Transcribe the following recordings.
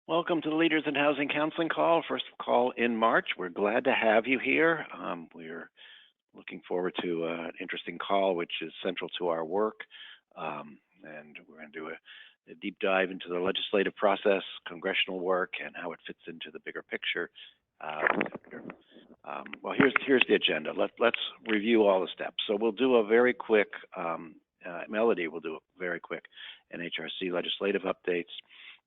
Welcome to the Leaders in Housing Counseling call, first call in March. We're glad to have you here. We're looking forward to an interesting call, which is central to our work. And we're going to do a deep dive into the legislative process, congressional work, and how it fits into the bigger picture. Well, here's the agenda. Let's review all the steps. So we'll do a very quick, Melody will do a very quick NHRC legislative updates.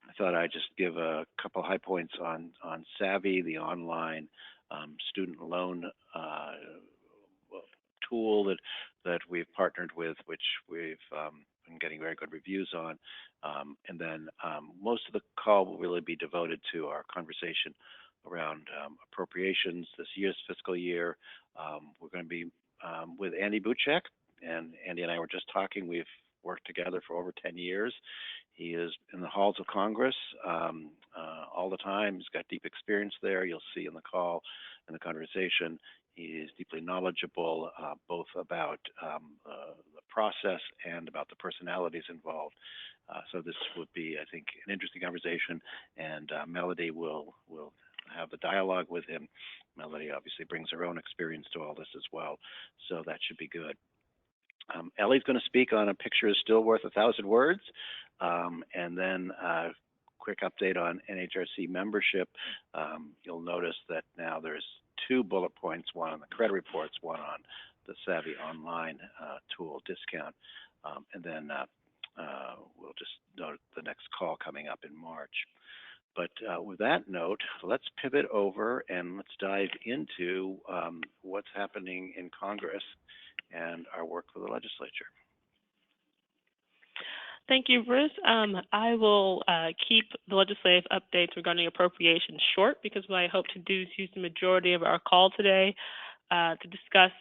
I thought I'd just give a couple high points on Savvy, the online student loan tool that we've partnered with, which we've been getting very good reviews on. And then most of the call will really be devoted to our conversation around appropriations this year's fiscal year. We're going to be with Andy Buchek, and Andy and I were just talking. We've worked together for over 10 years. He is in the halls of Congress all the time. He's got deep experience there. You'll see in the call, in the conversation. He is deeply knowledgeable both about the process and about the personalities involved. So this would be, I think, an interesting conversation, and Melody will have the dialogue with him. Melody obviously brings her own experience to all this as well, so that should be good. Ellie's going to speak on A Picture is Still Worth 1,000 Words, and then a quick update on NHRC membership. You'll notice that now there's 2 bullet points, one on the credit reports, one on the Savvy online tool discount, and then we'll just note the next call coming up in March. But with that note, let's pivot over and let's dive into what's happening in Congress and our work for the legislature. Thank you, Bruce. I will keep the legislative updates regarding appropriations short because what I hope to do is use the majority of our call today to discuss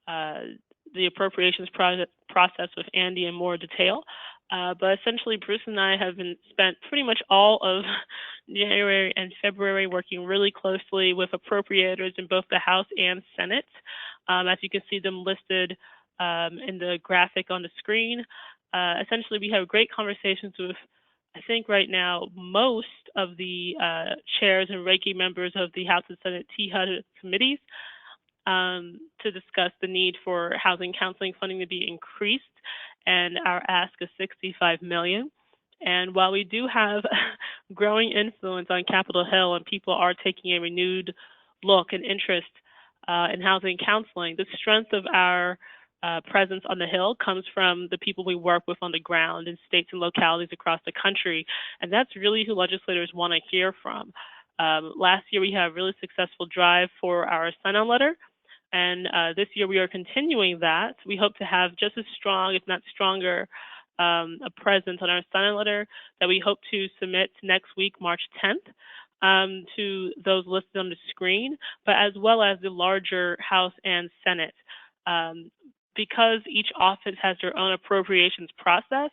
the appropriations process with Andy in more detail. But essentially, Bruce and I have spent pretty much all of January and February working really closely with appropriators in both the House and Senate. As you can see them listed in the graphic on the screen. Essentially, we have great conversations with, I think right now, most of the chairs and ranking members of the House and Senate THUD committees to discuss the need for housing counseling funding to be increased, and our ask is $65 million. And while we do have growing influence on Capitol Hill and people are taking a renewed look and interest in housing counseling, the strength of our presence on the Hill comes from the people we work with on the ground in states and localities across the country. And that's really who legislators want to hear from. Last year, we had a really successful drive for our sign-on letter. And this year, we are continuing that. We hope to have just as strong, if not stronger, a presence on our sign-on letter that we hope to submit next week, March 10th, to those listed on the screen, but as well as the larger House and Senate. Because each office has their own appropriations process,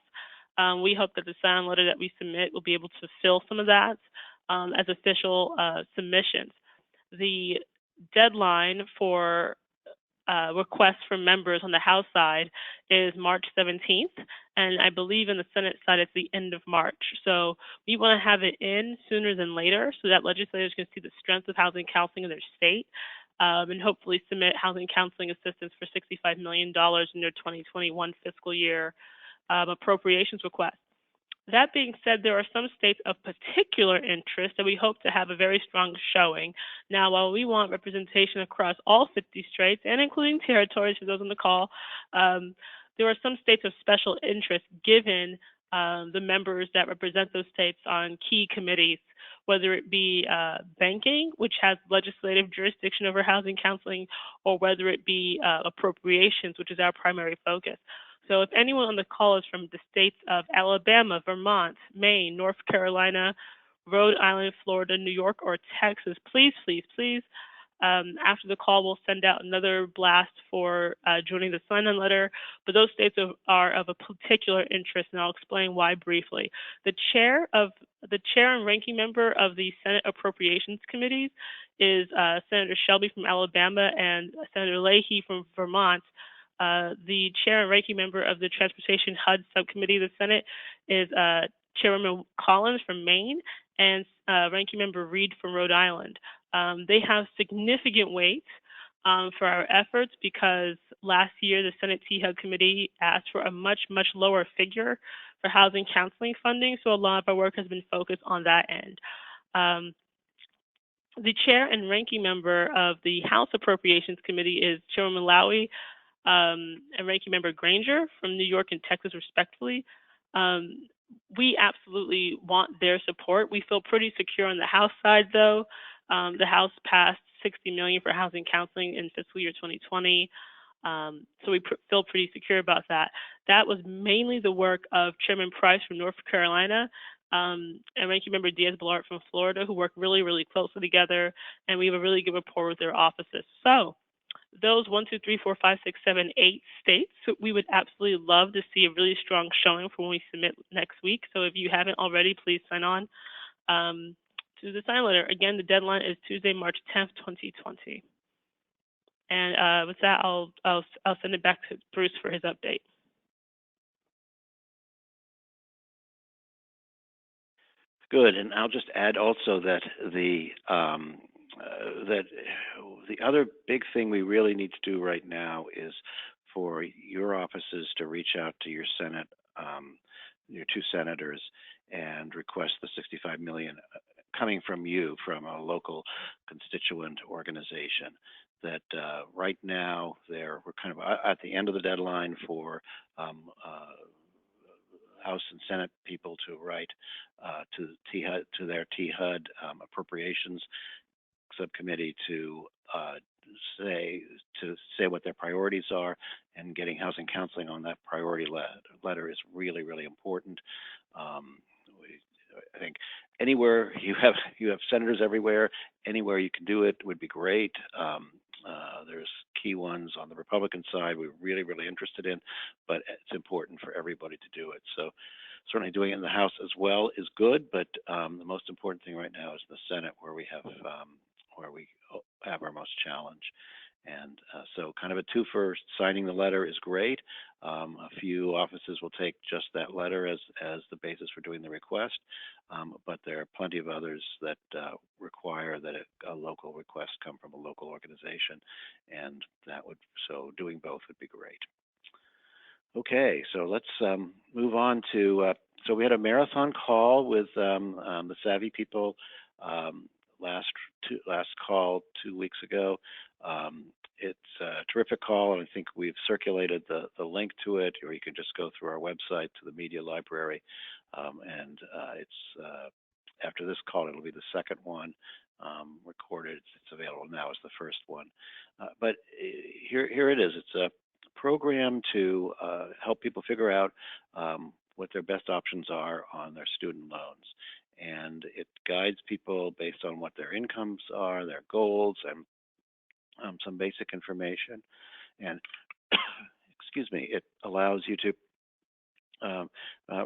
we hope that the sign letter that we submit will be able to fill some of that as official submissions. The deadline for requests from members on the House side is March 17th, and I believe in the Senate side it's the end of March. So we want to have it in sooner than later so that legislators can see the strength of housing counseling in their state. And hopefully submit housing counseling assistance for $65 million in their 2021 fiscal year appropriations request. That being said, there are some states of particular interest that we hope to have a very strong showing. Now, while we want representation across all 50 states, and including territories for those on the call, there are some states of special interest given the members that represent those states on key committees, whether it be banking, which has legislative jurisdiction over housing counseling, or whether it be appropriations, which is our primary focus. So if anyone on the call is from the states of Alabama, Vermont, Maine, North Carolina, Rhode Island, Florida, New York, or Texas, please, please, please, after the call, we'll send out another blast for joining the sign-on letter. But those states are of a particular interest, and I'll explain why briefly. The chair and ranking member of the Senate Appropriations Committees is Senator Shelby from Alabama and Senator Leahy from Vermont. The chair and ranking member of the Transportation HUD Subcommittee of the Senate is Chairwoman Collins from Maine, and Ranking Member Reed from Rhode Island. They have significant weight for our efforts because last year the Senate T-HUD committee asked for a much, much lower figure for housing counseling funding, so a lot of our work has been focused on that end. The chair and ranking member of the House Appropriations Committee is Chairman Malawi and Ranking Member Granger from New York and Texas, respectively. We absolutely want their support. We feel pretty secure on the House side, though. The House passed $60 million for housing counseling in fiscal year 2020. So we feel pretty secure about that. That was mainly the work of Chairman Price from North Carolina and Ranking Member Diaz-Balart from Florida, who work really, really closely together, and we have a really good rapport with their offices. So those 1, 2, 3, 4, 5, 6, 7, 8 states, we would absolutely love to see a really strong showing for when we submit next week. So if you haven't already, please sign on to the sign letter. Again, the deadline is Tuesday, March 10th, 2020. And with that, I'll send it back to Bruce for his update. Good, and I'll just add also that the other big thing we really need to do right now is for your offices to reach out to your Senate, your 2 senators, and request the $65 million coming from you, from a local constituent organization. That right now we're kind of at the end of the deadline for House and Senate people to write to their T-HUD appropriations subcommittee to say what their priorities are, and getting housing counseling on that priority letter is really, really important. I think anywhere you have senators everywhere, anywhere you can do it would be great. There's key ones on the Republican side we're really, really interested in, but it's important for everybody to do it. So certainly doing it in the House as well is good, but the most important thing right now is the Senate, where we have our most challenge. And so kind of a twofer. Signing the letter is great. A few offices will take just that letter as the basis for doing the request, but there are plenty of others that require that a local request come from a local organization, and so doing both would be great. Okay, so let's move on to, so we had a marathon call with the Savvy people last call 2 weeks ago. It's a terrific call, and I think we've circulated the link to it, or you can just go through our website to the media library. And it's after this call, it'll be the second one recorded. It's available now as the first one. But here it is. It's a program to help people figure out what their best options are on their student loans. And it guides people based on what their incomes are, their goals, and some basic information. And excuse me, it allows you to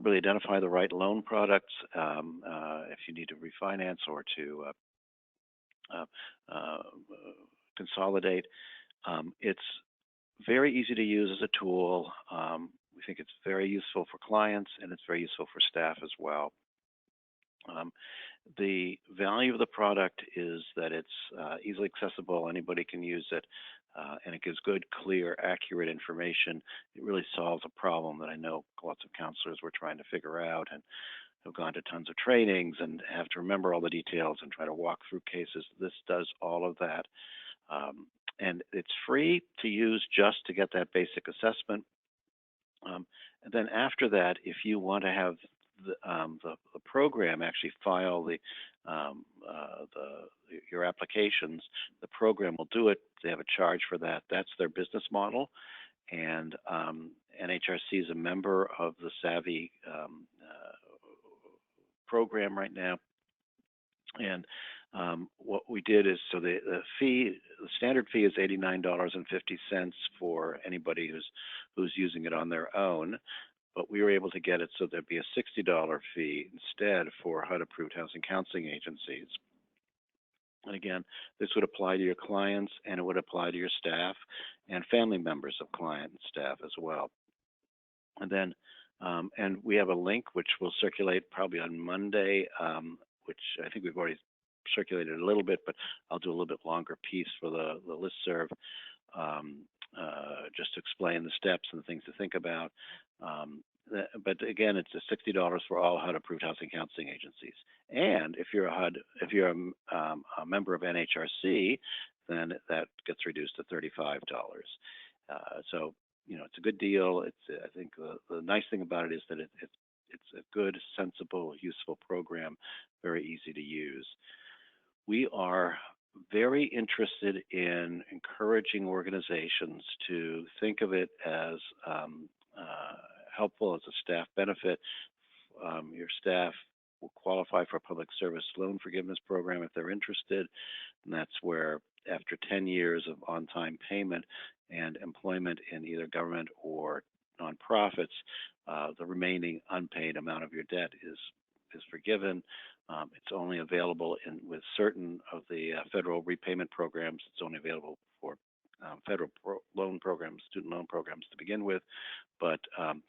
really identify the right loan products if you need to refinance or to consolidate. It's very easy to use as a tool. We think it's very useful for clients, and it's very useful for staff as well. The value of the product is that it's easily accessible. Anybody can use it, and it gives good, clear, accurate information. It really solves a problem that I know lots of counselors were trying to figure out and have gone to tons of trainings and have to remember all the details and try to walk through cases. This does all of that. And it's free to use just to get that basic assessment. And then after that, if you want to have the program actually file your applications, the program will do it. They have a charge for that. That's their business model. And NHRC is a member of the Savvy program right now. And what we did is, so the standard fee is $89.50 for anybody who's using it on their own. But we were able to get it so there'd be a $60 fee instead for HUD-approved housing counseling agencies. And again, this would apply to your clients, and it would apply to your staff and family members of client and staff as well. And then, and we have a link which will circulate probably on Monday which I think we've already circulated a little bit, but I'll do a little bit longer piece for the listserv, just to explain the steps and the things to think about. But again, it's $60 for all HUD-approved housing counseling agencies. And if you're a member of NHRC, then that gets reduced to $35. So it's a good deal. I think the nice thing about it is that it's a good, sensible, useful program, very easy to use. We are very interested in encouraging organizations to think of it as helpful as a staff benefit. Your staff will qualify for a public service loan forgiveness program if they're interested, and that's where after 10 years of on-time payment and employment in either government or nonprofits, the remaining unpaid amount of your debt is forgiven. It's only available with certain of the federal repayment programs. It's only available for federal loan programs, student loan programs to begin with, but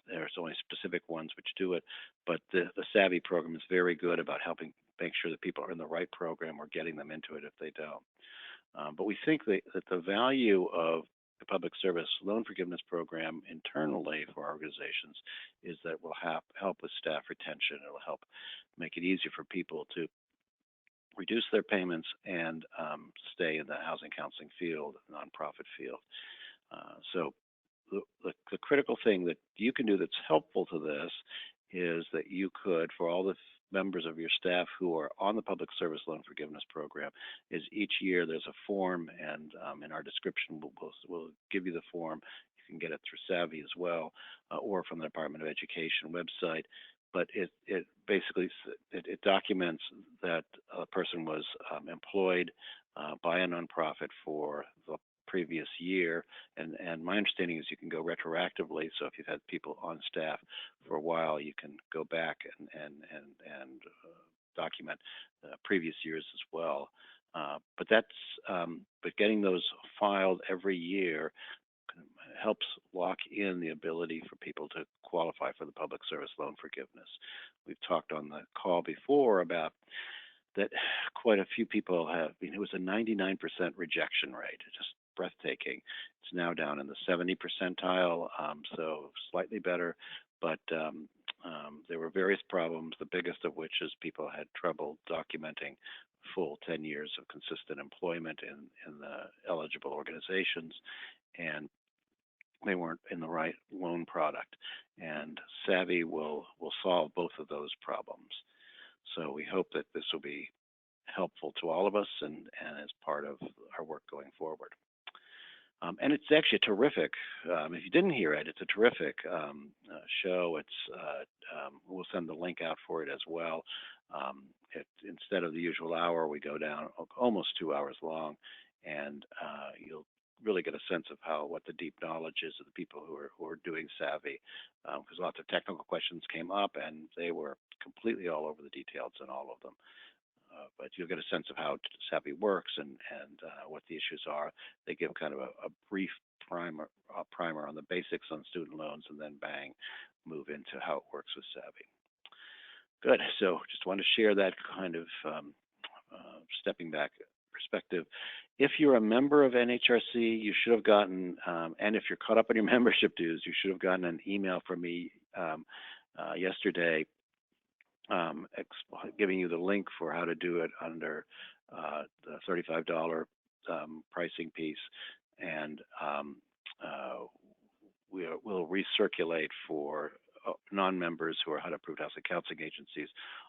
there's only specific ones which do it. But the Savvy program is very good about helping make sure that people are in the right program or getting them into it if they don't. But we think that the value of the public service loan forgiveness program internally for our organizations is that it will help with staff retention. It will help make it easier for people to reduce their payments and stay in the housing counseling field, nonprofit field. So the critical thing that you can do that's helpful to this is that you could, for all the members of your staff who are on the public service loan forgiveness program, is each year there's a form, and in our description we'll give you the form. You can get it through Savvy as well, or from the Department of Education website. But it basically documents that a person was employed by a nonprofit for the previous year, and my understanding is you can go retroactively. So if you've had people on staff for a while, you can go back and document previous years as well. But getting those filed every year helps lock in the ability for people to qualify for the public service loan forgiveness. We've talked on the call before about that quite a few people have, it was a 99% rejection rate, just breathtaking. It's now down in the 70 percentile, so slightly better, but there were various problems, the biggest of which is people had trouble documenting full 10 years of consistent employment in the eligible organizations, and they weren't in the right loan product. And Savvy will solve both of those problems. So we hope that this will be helpful to all of us and as part of our work going forward. And it's actually terrific. If you didn't hear it, it's a terrific show. We'll send the link out for it as well. Instead of the usual hour, we go down almost 2 hours long, and you'll really get a sense of what the deep knowledge is of the people who are doing Savvy, because lots of technical questions came up, and they were completely all over the details in all of them. But you'll get a sense of how Savvy works and what the issues are. They give kind of a brief primer on the basics on student loans, and then bang, move into how it works with Savvy. Good. So just want to share that kind of stepping back perspective. If you're a member of NHRC, you should have gotten, and if you're caught up on your membership dues, you should have gotten an email from me yesterday giving you the link for how to do it under the $35 pricing piece, and we'll recirculate for non-members who are HUD-approved housing counseling agencies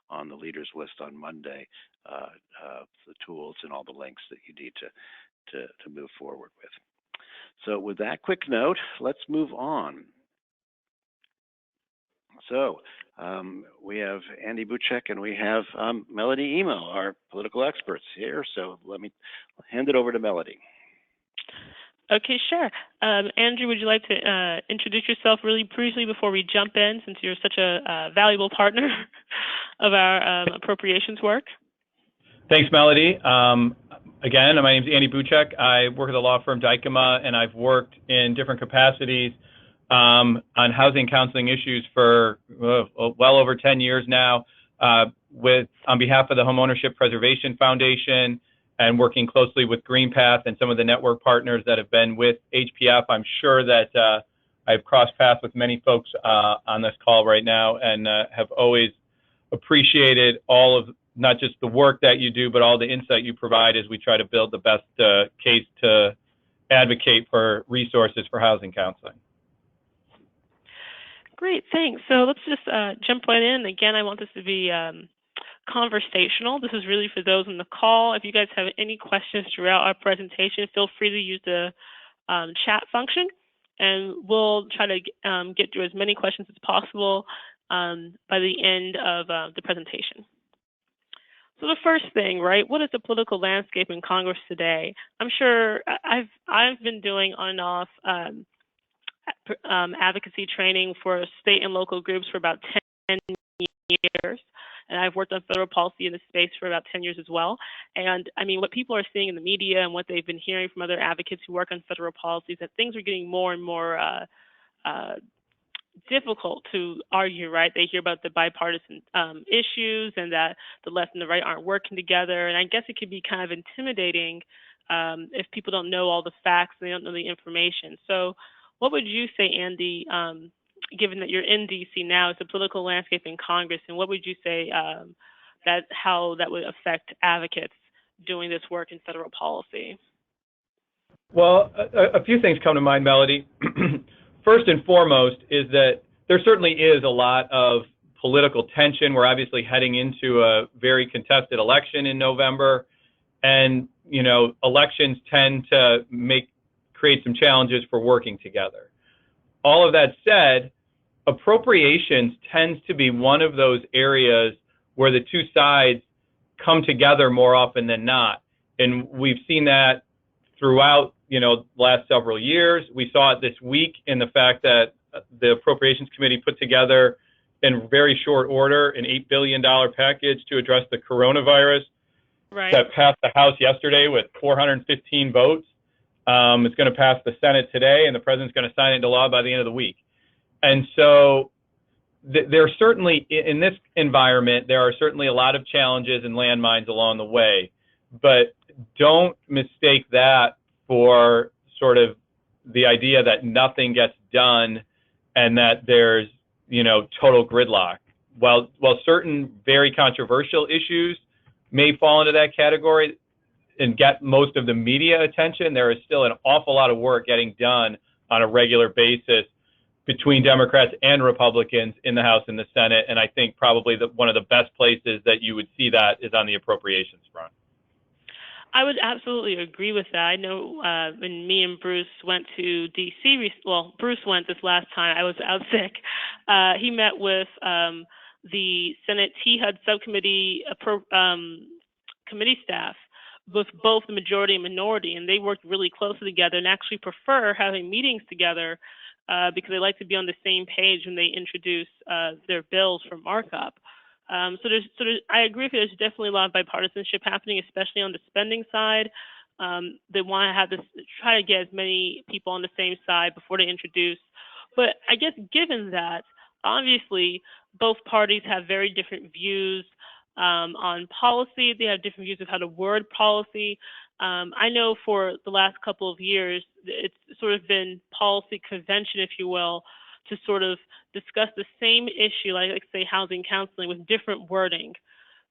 on the leaders list on Monday, the tools and all the links that you need to move forward with. So with that quick note, let's move on. So we have Andy Buchek and we have Melody Emo, our political experts here. So let me hand it over to Melody. Okay, sure. Andrew, would you like to introduce yourself really briefly before we jump in, since you're such a valuable partner of our appropriations work? Thanks, Melody. Again, my name is Andy Buchek. I work at the law firm Dykema, and I've worked in different capacities on housing counseling issues for well over 10 years now. on behalf of the Homeownership Preservation Foundation and working closely with GreenPath and some of the network partners that have been with HPF. I'm sure that I've crossed paths with many folks on this call right now, and have always appreciated all of not just the work that you do, but all the insight you provide as we try to build the best case to advocate for resources for housing counseling. Great, thanks. So let's just jump right in. Again, I want this to be conversational. This is really for those on the call. If you guys have any questions throughout our presentation, feel free to use the chat function, and we'll try to get through as many questions as possible by the end of the presentation. So the first thing, right, what is the political landscape in Congress today? I'm sure I've been doing on and off advocacy training for state and local groups for about 10 years. And I've worked on federal policy in this space for about 10 years as well. And I mean, what people are seeing in the media and what they've been hearing from other advocates who work on federal policy is that things are getting more and more difficult to argue, right? They hear about the bipartisan issues and that the left and the right aren't working together. And I guess it could be kind of intimidating if people don't know all the facts and they don't know the information. So what would you say, Andy, given that you're in D.C. now, is the political landscape in Congress, and what would you say how that would affect advocates doing this work in federal policy? Well, a few things come to mind, Melody. First and foremost is that there certainly is a lot of political tension. We're obviously heading into a very contested election in November, and elections tend to create some challenges for working together. All of that said, appropriations tends to be one of those areas where the two sides come together more often than not. And we've seen that throughout, the last several years. We saw it this week in the fact that the Appropriations Committee put together in very short order an $8 billion package to address the coronavirus. Right. That passed the House yesterday with 415 votes. It's going to pass the Senate today, and the president's going to sign it into law by the end of the week. And so there certainly, in this environment, there are certainly a lot of challenges and landmines along the way. But don't mistake that for sort of the idea that nothing gets done and that there's, total gridlock. While certain very controversial issues may fall into that category and get most of the media attention, there is still an awful lot of work getting done on a regular basis between Democrats and Republicans in the House and the Senate. And I think probably one of the best places that you would see that is on the appropriations front. I would absolutely agree with that. I know when me and Bruce went to D.C., Bruce went this last time. I was out sick. He met with the Senate THUD subcommittee committee staff with both the majority and minority, and they worked really closely together and actually prefer having meetings together because they like to be on the same page when they introduce their bills for markup. So I agree with you. There's definitely a lot of bipartisanship happening, especially on the spending side. They want to have this, try to get as many people on the same side before they introduce. But I guess given that, obviously, both parties have very different views on policy. They have different views of how to word policy. I know for the last couple of years, it's sort of been policy convention, if you will, to sort of discuss the same issue, like say housing counseling, with different wording,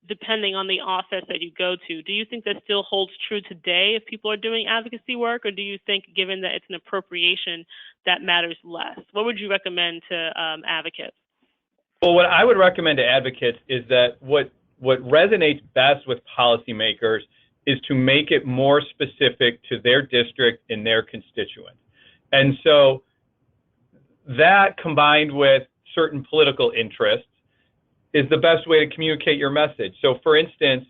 depending on the office that you go to. Do you think that still holds true today if people are doing advocacy work, or do you think, given that it's an appropriation, that matters less? What would you recommend to advocates? Well, what I would recommend to advocates is that what resonates best with policymakers is to make it more specific to their district and their constituents. And so that, combined with certain political interests, is the best way to communicate your message. So, for instance,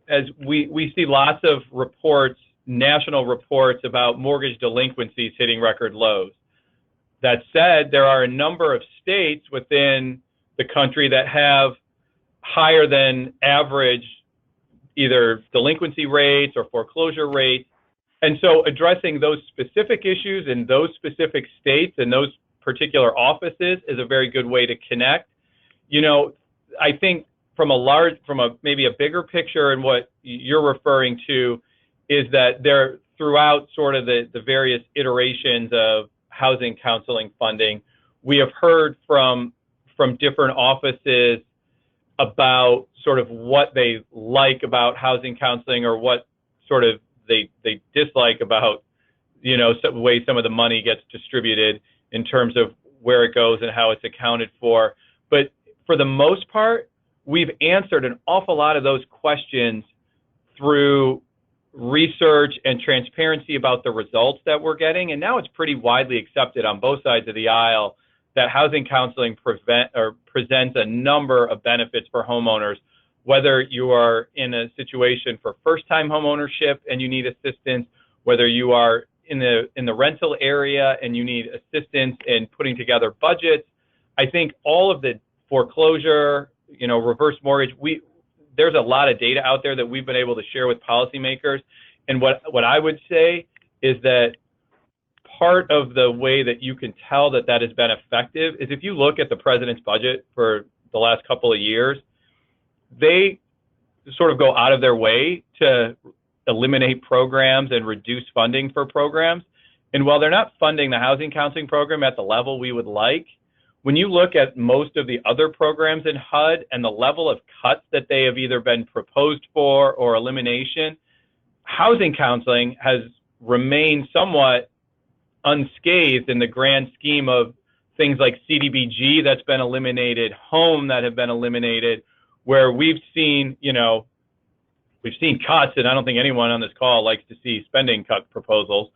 as we see lots of reports, national reports about mortgage delinquencies hitting record lows. That said, there are a number of states within the country that have higher than average either delinquency rates or foreclosure rates. And so addressing those specific issues in those specific states and those particular offices is a very good way to connect. I think from maybe a bigger picture, and what you're referring to is that there, throughout sort of the various iterations of housing counseling funding, we have heard from different offices about sort of what they like about housing counseling, or what sort of they dislike about, you know, the way some of the money gets distributed in terms of where it goes and how it's accounted for. But for the most part, we've answered an awful lot of those questions through research and transparency about the results that we're getting. And now it's pretty widely accepted on both sides of the aisle that housing counseling presents a number of benefits for homeowners, whether you are in a situation for first-time home ownership and you need assistance, whether you are in the rental area and you need assistance in putting together budgets. I think all of the foreclosure, you know, reverse mortgage, there's a lot of data out there that we've been able to share with policymakers. And what I would say is that part of the way that you can tell that that has been effective is if you look at the president's budget for the last couple of years, they sort of go out of their way to eliminate programs and reduce funding for programs. And while they're not funding the housing counseling program at the level we would like, when you look at most of the other programs in HUD and the level of cuts that they have either been proposed for or elimination, housing counseling has remained somewhat unscathed in the grand scheme of things like CDBG that's been eliminated, home that have been eliminated, where we've seen, you know, we've seen cuts, and I don't think anyone on this call likes to see spending cut proposals,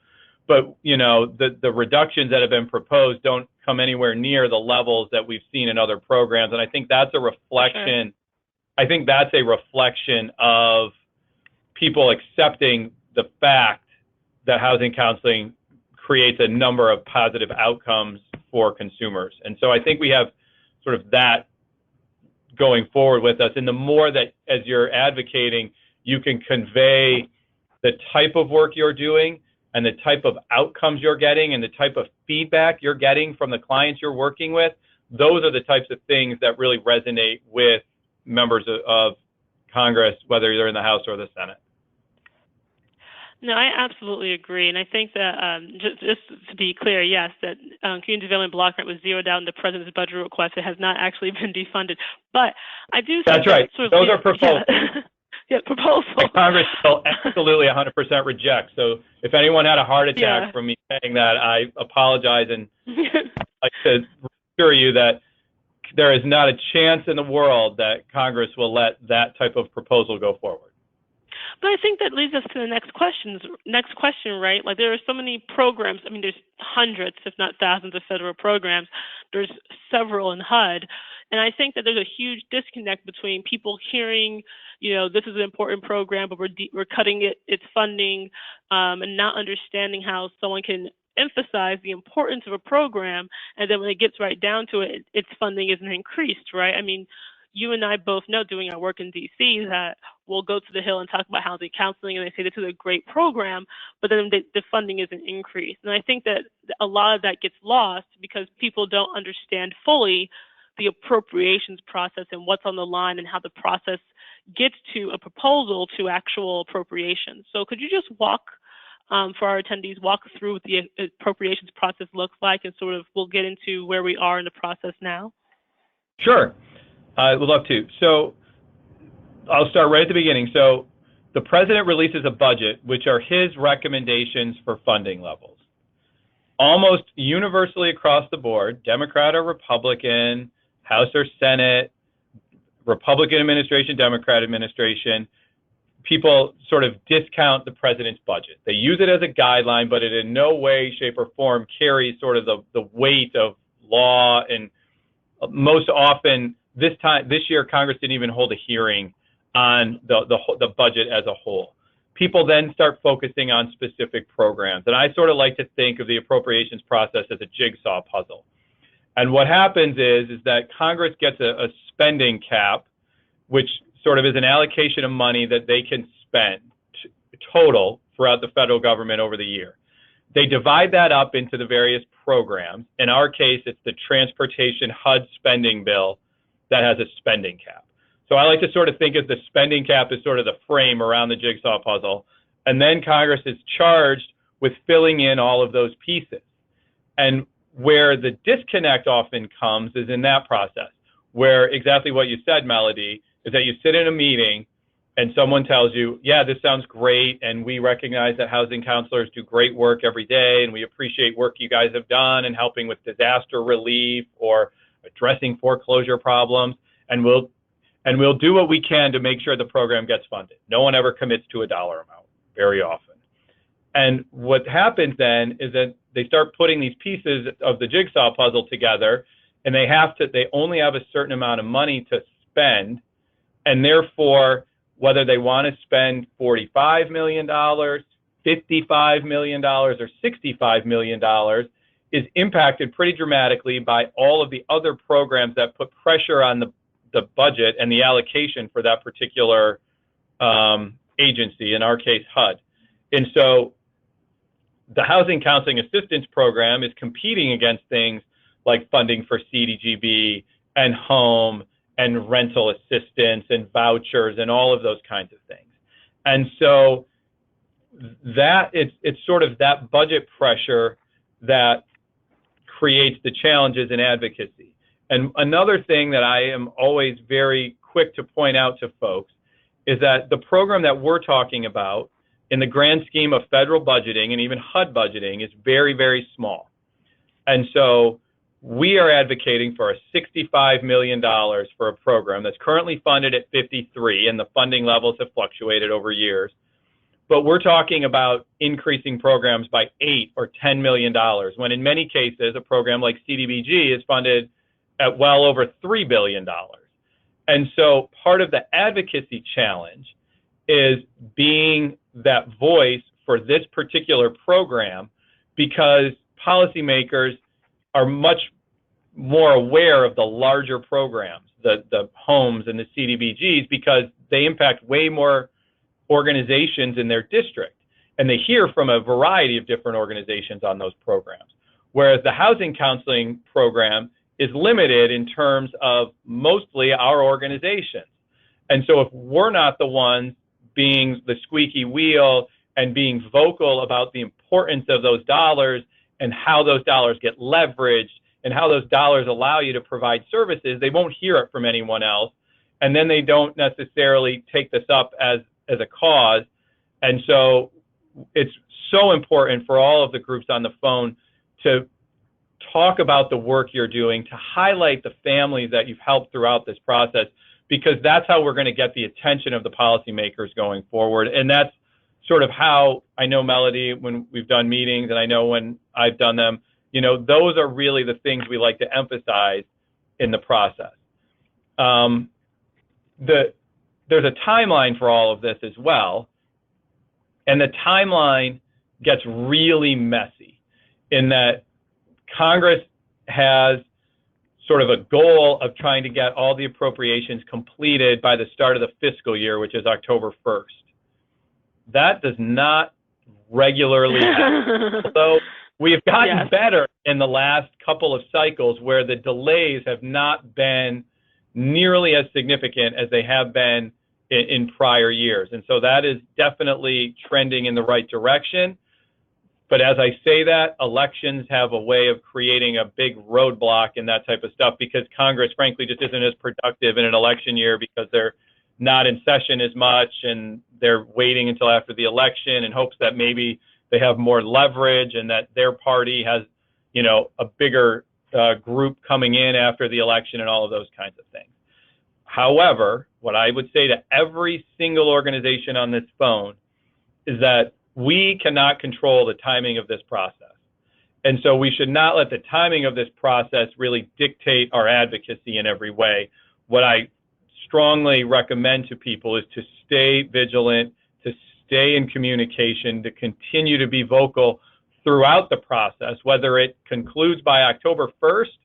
but, you know, the reductions that have been proposed don't come anywhere near the levels that we've seen in other programs. And I think that's a reflection, I think that's a reflection of people accepting the fact that housing counseling creates a number of positive outcomes for consumers. And so I think we have sort of that going forward with us. And the more that, as you're advocating, you can convey the type of work you're doing and the type of outcomes you're getting and the type of feedback you're getting from the clients you're working with, those are the types of things that really resonate with members of Congress, whether they're in the House or the Senate. No, I absolutely agree. And I think that just to be clear, yes, that community development block grant was zeroed out in the president's budget request. It has not actually been defunded. But I do think that's right. Sort of, those are proposals. Yeah, proposal. And Congress will absolutely 100% reject. So if anyone had a heart attack from me saying that, I apologize, and I'd like to assure you that there is not a chance in the world that Congress will let that type of proposal go forward. But I think that leads us to the next question, right? Like, there are so many programs. I mean, there's hundreds, if not thousands, of federal programs. There's several in HUD. And I think that there's a huge disconnect between people hearing, you know, this is an important program, but we're cutting its funding, and not understanding how someone can emphasize the importance of a program, and then when it gets right down to it, its funding isn't increased, right? I mean, you and I both know, doing our work in DC, that we'll go to the Hill and talk about housing counseling, and they say this is a great program, but then the funding isn't increased. And I think that a lot of that gets lost because people don't understand fully the appropriations process and what's on the line and how the process gets to a proposal to actual appropriations. So could you just walk, for our attendees, walk through what the appropriations process looks like, and sort of we'll get into where we are in the process now? Sure. I would love to. So I'll start right at the beginning. So the president releases a budget, which are his recommendations for funding levels. Almost universally across the board, Democrat or Republican, House or Senate, Republican administration, Democrat administration, people sort of discount the president's budget. They use it as a guideline, but it in no way, shape, or form carries sort of the weight of law. And most often, this year, Congress didn't even hold a hearing on the budget as a whole. People then start focusing on specific programs. And I sort of like to think of the appropriations process as a jigsaw puzzle. And what happens is that Congress gets a spending cap, which sort of is an allocation of money that they can spend total throughout the federal government over the year. They divide that up into the various programs. In our case, it's the transportation HUD spending bill that has a spending cap. So I like to sort of think of the spending cap as sort of the frame around the jigsaw puzzle. And then Congress is charged with filling in all of those pieces. And where the disconnect often comes is in that process, where exactly what you said, Melody, is that you sit in a meeting and someone tells you, yeah, this sounds great, and we recognize that housing counselors do great work every day, and we appreciate work you guys have done in helping with disaster relief or addressing foreclosure problems, and we'll do what we can to make sure the program gets funded. No one ever commits to a dollar amount, very often. And what happens then is that they start putting these pieces of the jigsaw puzzle together, and they only have a certain amount of money to spend, and therefore, whether they want to spend $45 million, $55 million, or $65 million is impacted pretty dramatically by all of the other programs that put pressure on the budget and the allocation for that particular agency, in our case, HUD. And so the Housing Counseling Assistance Program is competing against things like funding for CDGB and home and rental assistance and vouchers and all of those kinds of things. And so that it's sort of that budget pressure that creates the challenges in advocacy. And another thing that I am always very quick to point out to folks is that the program that we're talking about in the grand scheme of federal budgeting and even HUD budgeting is very, very small. And so we are advocating for a $65 million for a program that's currently funded at 53, and the funding levels have fluctuated over years. But we're talking about increasing programs by $8 or $10 million, when in many cases, a program like CDBG is funded at well over $3 billion. And so part of the advocacy challenge is being that voice for this particular program, because policymakers are much more aware of the larger programs, the homes and the CDBGs, because they impact way more organizations in their district. And they hear from a variety of different organizations on those programs. Whereas the housing counseling program is limited in terms of mostly our organizations. And so if we're not the ones being the squeaky wheel and being vocal about the importance of those dollars and how those dollars get leveraged and how those dollars allow you to provide services, they won't hear it from anyone else. And then they don't necessarily take this up as a cause. And so it's so important for all of the groups on the phone to talk about the work you're doing, to highlight the families that you've helped throughout this process, because that's how we're going to get the attention of the policymakers going forward. And that's sort of how I know, Melody, when we've done meetings, and I know when I've done them, you know, those are really the things we like to emphasize in the process. There's a timeline for all of this as well, and the timeline gets really messy in that Congress has sort of a goal of trying to get all the appropriations completed by the start of the fiscal year, which is October 1st. That does not regularly happen. So we have gotten better in the last couple of cycles where the delays have not been nearly as significant as they have been in prior years. And so that is definitely trending in the right direction. But as I say that, elections have a way of creating a big roadblock and that type of stuff, because Congress, frankly, just isn't as productive in an election year because they're not in session as much, and they're waiting until after the election in hopes that maybe they have more leverage and that their party has, you know, a bigger group coming in after the election and all of those kinds of things. However, what I would say to every single organization on this phone is that we cannot control the timing of this process. And so we should not let the timing of this process really dictate our advocacy in every way. What I strongly recommend to people is to stay vigilant, to stay in communication, to continue to be vocal throughout the process, whether it concludes by October 1st,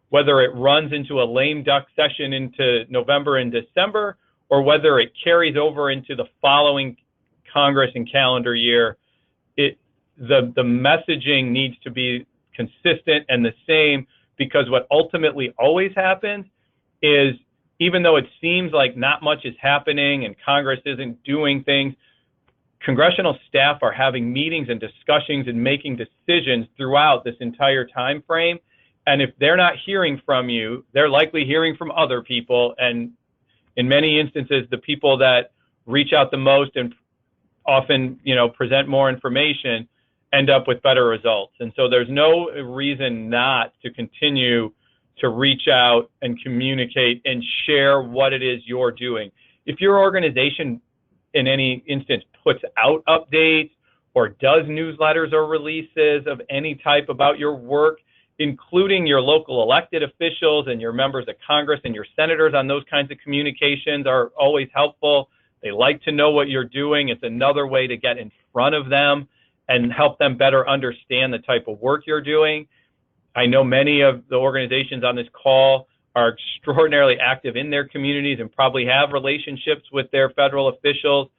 whether it runs into a lame duck session into November and December, or whether it carries over into the following Congress and calendar year. The messaging needs to be consistent and the same, because what ultimately always happens is even though it seems like not much is happening and Congress isn't doing things, congressional staff are having meetings and discussions and making decisions throughout this entire time frame. And if they're not hearing from you, they're likely hearing from other people. And in many instances, the people that reach out the most and often, present more information end up with better results. And so there's no reason not to continue to reach out and communicate and share what it is you're doing. If your organization in any instance puts out updates or does newsletters or releases of any type about your work, including your local elected officials and your members of Congress and your senators on those kinds of communications are always helpful. They like to know what you're doing. It's another way to get in front of them and help them better understand the type of work you're doing. I know many of the organizations on this call are extraordinarily active in their communities and probably have relationships with their federal officials.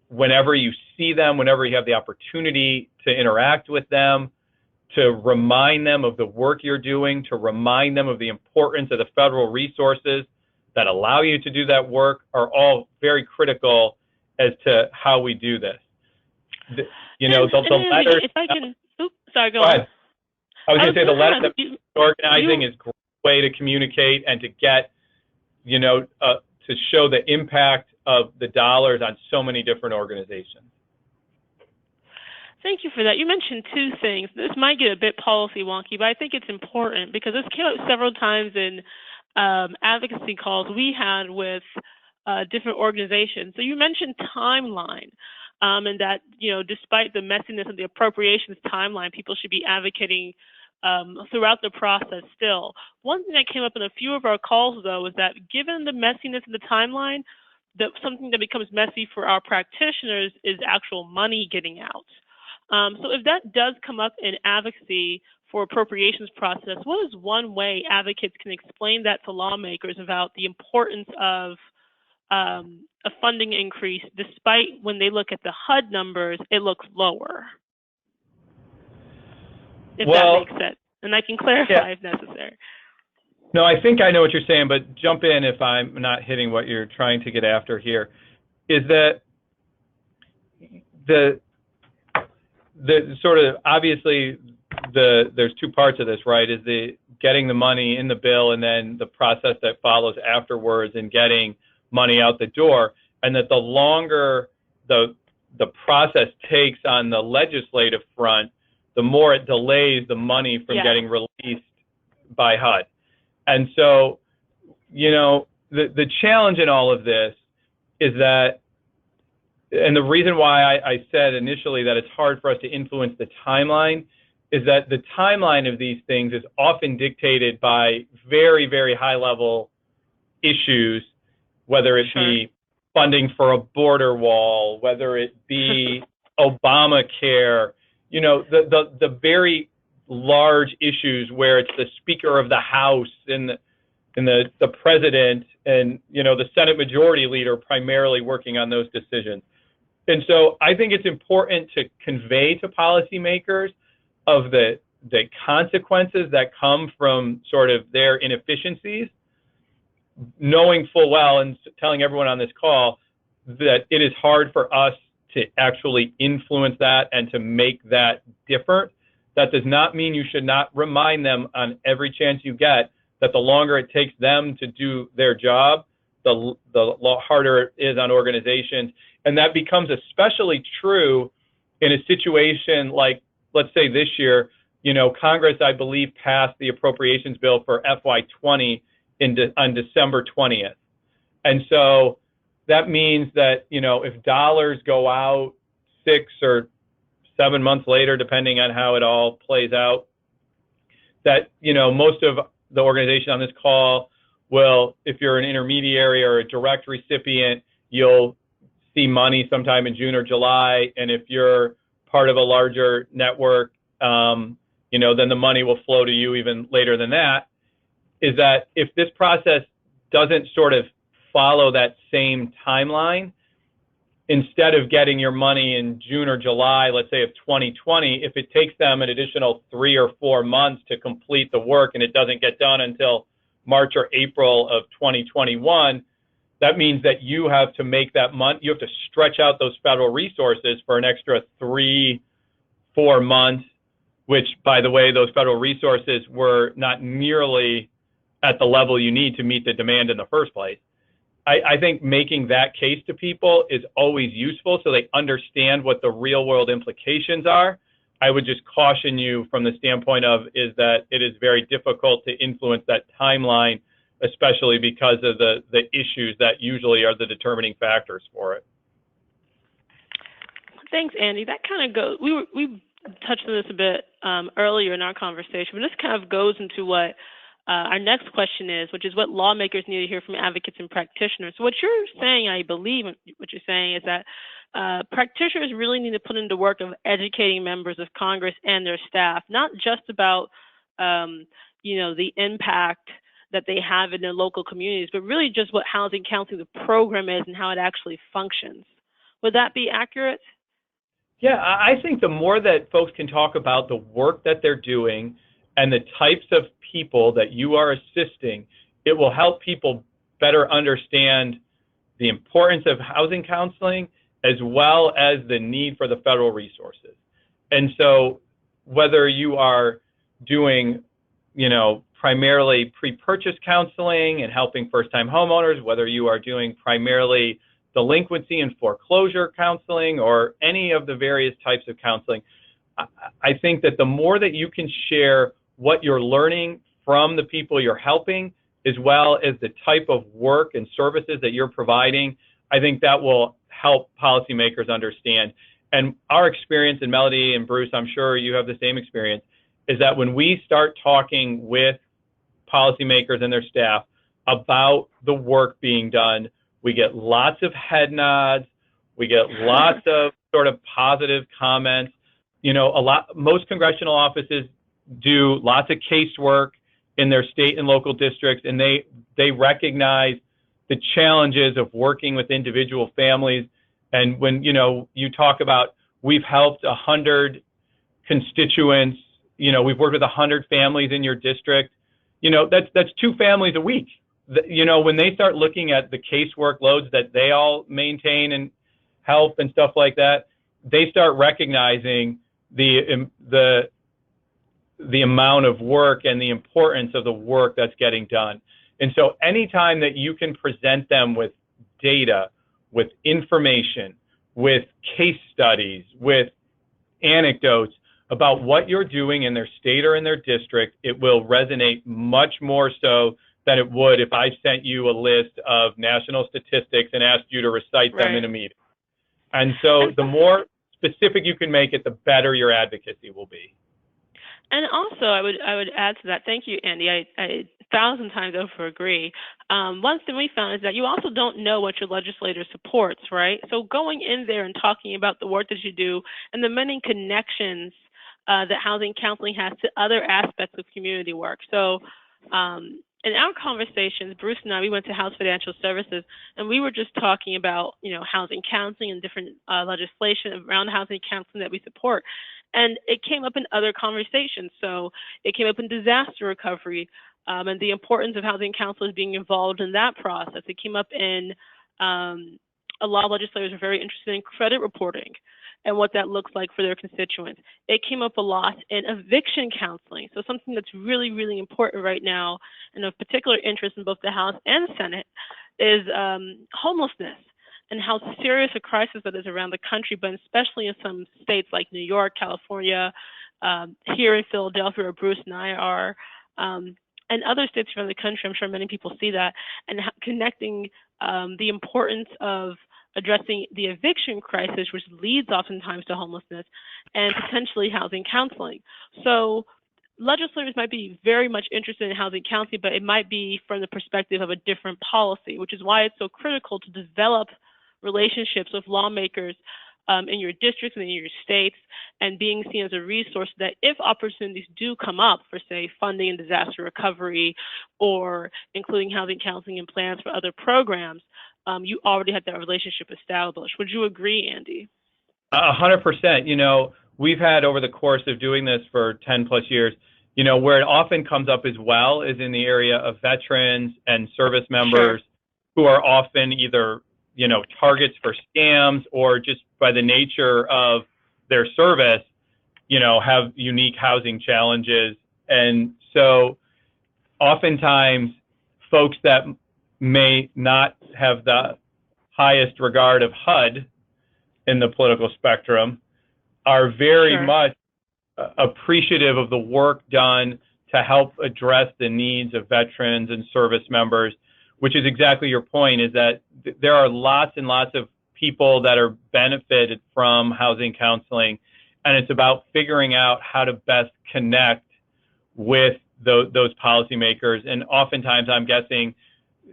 Whenever you see them, whenever you have the opportunity to interact with them, to remind them of the work you're doing, to remind them of the importance of the federal resources that allow you to do that work are all very critical as to how we do this. The letter. If I can, sorry, go on. I was going to say the letter that organizing is a great way to communicate and to get, to show the impact of the dollars on so many different organizations. Thank you for that. You mentioned two things. This might get a bit policy wonky, but I think it's important because this came up several times in advocacy calls we had with different organizations. So you mentioned timeline, and that, despite the messiness of the appropriations timeline, people should be advocating throughout the process still. One thing that came up in a few of our calls, though, is that given the messiness of the timeline, that something that becomes messy for our practitioners is actual money getting out. So if that does come up in advocacy for appropriations process, what is one way advocates can explain that to lawmakers about the importance of a funding increase, despite when they look at the HUD numbers, it looks lower? If that makes sense. And I can clarify if necessary. No, I think I know what you're saying, but jump in if I'm not hitting what you're trying to get after here. Is that the sort of, obviously, there's two parts of this, right? Is the getting the money in the bill and then the process that follows afterwards and getting money out the door, and that the longer the process takes on the legislative front, the more it delays the money from getting released by HUD. And so, the challenge in all of this is that, and the reason why I said initially that it's hard for us to influence the timeline is that the timeline of these things is often dictated by very, very high level issues, whether it be funding for a border wall, whether it be Obamacare, the very large issues where it's the Speaker of the House and the President and, the Senate Majority Leader primarily working on those decisions. And so I think it's important to convey to policymakers of the consequences that come from sort of their inefficiencies, knowing full well and telling everyone on this call that it is hard for us to actually influence that and to make that different. That does not mean you should not remind them on every chance you get that the longer it takes them to do their job, the harder it is on organizations. And that becomes especially true in a situation like, let's say this year, Congress, I believe, passed the appropriations bill for FY20 on December 20th. And so that means that, if dollars go out 6 or 7 months later, depending on how it all plays out, that, most of the organization on this call will, if you're an intermediary or a direct recipient, you'll see money sometime in June or July. And if you're part of a larger network, then the money will flow to you even later than that. Is that if this process doesn't sort of follow that same timeline, instead of getting your money in June or July, let's say of 2020, if it takes them an additional 3 or 4 months to complete the work and it doesn't get done until March or April of 2021, that means that you have to make that month, you have to stretch out those federal resources for an extra 3-4 months, which, by the way, those federal resources were not nearly at the level you need to meet the demand in the first place. I think making that case to people is always useful so they understand what the real world implications are. I would just caution you from the standpoint of is that it is very difficult to influence that timeline, especially because of the issues that usually are the determining factors for it. Thanks, Andy. That kind of goes, we touched on this a bit earlier in our conversation, but this kind of goes into what our next question is, which is what lawmakers need to hear from advocates and practitioners. So what you're saying, I believe what you're saying is that practitioners really need to put into work of educating members of Congress and their staff, not just about, the impact that they have in their local communities, but really just what housing counseling, the program is and how it actually functions. Would that be accurate? Yeah, I think the more that folks can talk about the work that they're doing and the types of people that you are assisting, it will help people better understand the importance of housing counseling as well as the need for the federal resources. And so whether you are doing, primarily pre-purchase counseling and helping first-time homeowners, whether you are doing primarily delinquency and foreclosure counseling or any of the various types of counseling, I think that the more that you can share what you're learning from the people you're helping, as well as the type of work and services that you're providing, I think that will help policymakers understand. And our experience, in Melody and Bruce, I'm sure you have the same experience, is that when we start talking with policymakers and their staff about the work being done, we get lots of head nods, we get lots of sort of positive comments. Most congressional offices do lots of casework in their state and local districts, and they recognize the challenges of working with individual families. And when you talk about we've helped 100 constituents, we've worked with 100 families in your district, that's 2 families a week. When they start looking at the casework loads that they all maintain and help and stuff like that, they start recognizing the amount of work and the importance of the work that's getting done. And so anytime that you can present them with data, with information, with case studies, with anecdotes about what you're doing in their state or in their district, it will resonate much more so than it would if I sent you a list of national statistics and asked you to recite them in a meeting. And so the more specific you can make it, the better your advocacy will be. And also, I would add to that. Thank you, Andy. I 1,000 times over agree. One thing we found is that you also don't know what your legislator supports, right? So going in there and talking about the work that you do and the many connections that housing counseling has to other aspects of community work. So in our conversations, Bruce and I, we went to House Financial Services, and we were just talking about, housing counseling and different legislation around housing counseling that we support. And it came up in other conversations. So it came up in disaster recovery and the importance of housing counselors being involved in that process. It came up in a lot of legislators are very interested in credit reporting and what that looks like for their constituents. It came up a lot in eviction counseling. So something that's really, really important right now and of particular interest in both the House and the Senate is homelessness and how serious a crisis that is around the country, but especially in some states like New York, California, here in Philadelphia, where Bruce and I are, and other states around the country. I'm sure many people see that, and connecting the importance of addressing the eviction crisis, which leads oftentimes to homelessness, and potentially housing counseling. So legislators might be very much interested in housing counseling, but it might be from the perspective of a different policy, which is why it's so critical to develop relationships with lawmakers in your districts and in your states, and being seen as a resource that if opportunities do come up for, say, funding and disaster recovery or including housing counseling and plans for other programs, you already had that relationship established. Would you agree, Andy? 100%. We've had over the course of doing this for 10 plus years, Where it often comes up as well is in the area of veterans and service members who are often either, targets for scams or just by the nature of their service, have unique housing challenges. And so oftentimes folks that may not have the highest regard of HUD in the political spectrum are very much appreciative of the work done to help address the needs of veterans and service members, which is exactly your point, is that there are lots and lots of people that are benefited from housing counseling, and it's about figuring out how to best connect with those policymakers. And oftentimes, I'm guessing,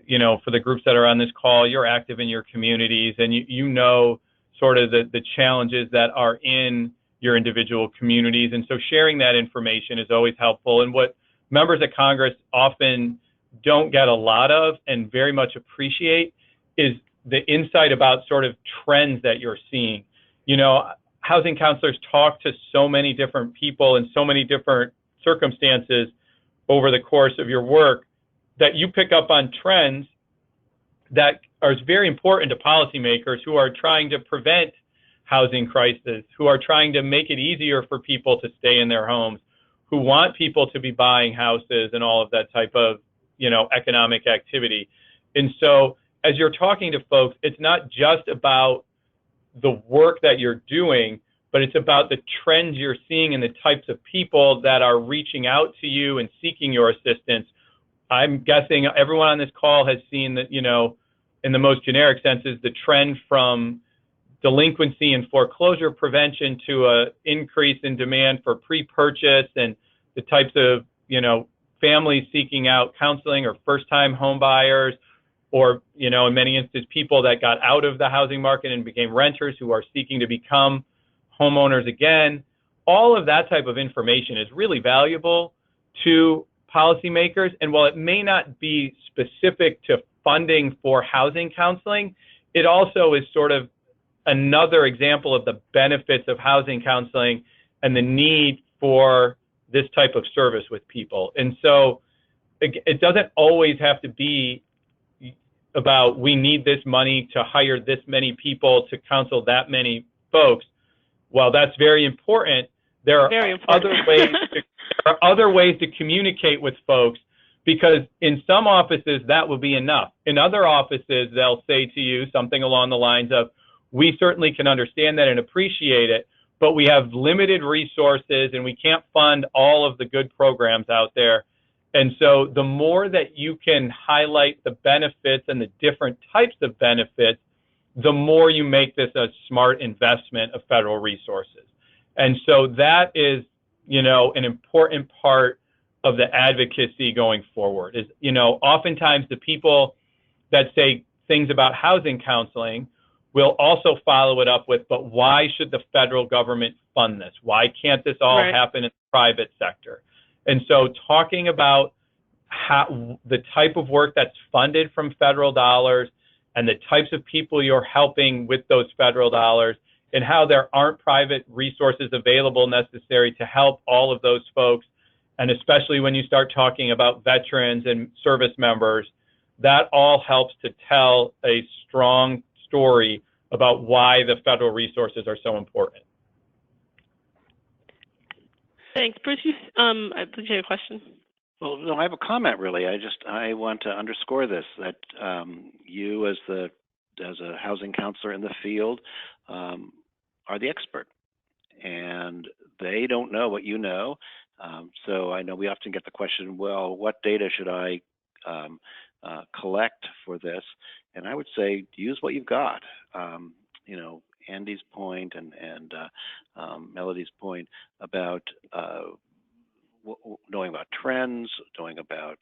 for the groups that are on this call, you're active in your communities, and you know sort of the challenges that are in your individual communities. And so sharing that information is always helpful. And what members of Congress often don't get a lot of and very much appreciate is the insight about sort of trends that you're seeing. Housing counselors talk to so many different people in so many different circumstances over the course of your work that you pick up on trends that are very important to policymakers who are trying to prevent housing crisis, who are trying to make it easier for people to stay in their homes, who want people to be buying houses and all of that type of, economic activity. And so as you're talking to folks, it's not just about the work that you're doing, but it's about the trends you're seeing and the types of people that are reaching out to you and seeking your assistance. I'm guessing everyone on this call has seen that, in the most generic senses, the trend from delinquency and foreclosure prevention to an increase in demand for pre-purchase and the types of, families seeking out counseling or first-time home buyers or, in many instances, people that got out of the housing market and became renters who are seeking to become homeowners again. All of that type of information is really valuable to policymakers. And while it may not be specific to funding for housing counseling, it also is sort of another example of the benefits of housing counseling and the need for this type of service with people. And so it doesn't always have to be about we need this money to hire this many people to counsel that many folks. While that's very important, there are other ways to communicate with folks, because in some offices that will be enough. In other offices, they'll say to you something along the lines of, we certainly can understand that and appreciate it, but we have limited resources and we can't fund all of the good programs out there. And so the more that you can highlight the benefits and the different types of benefits, the more you make this a smart investment of federal resources. And so that is, an important part of the advocacy going forward is, oftentimes the people that say things about housing counseling will also follow it up with, but why should the federal government fund this? Why can't this all happen in the private sector? And so talking about how the type of work that's funded from federal dollars and the types of people you're helping with those federal dollars and how there aren't private resources available necessary to help all of those folks, and especially when you start talking about veterans and service members, that all helps to tell a strong story about why the federal resources are so important. Thanks. Bruce, I believe you had a question. Well, no, I have a comment really. I want to underscore this, that you as a housing counselor in the field are the expert, and they don't know what you know. So I know we often get the question, well, what data should I collect for this? And I would say use what you've got. Andy's point and Melody's point about knowing about trends, knowing about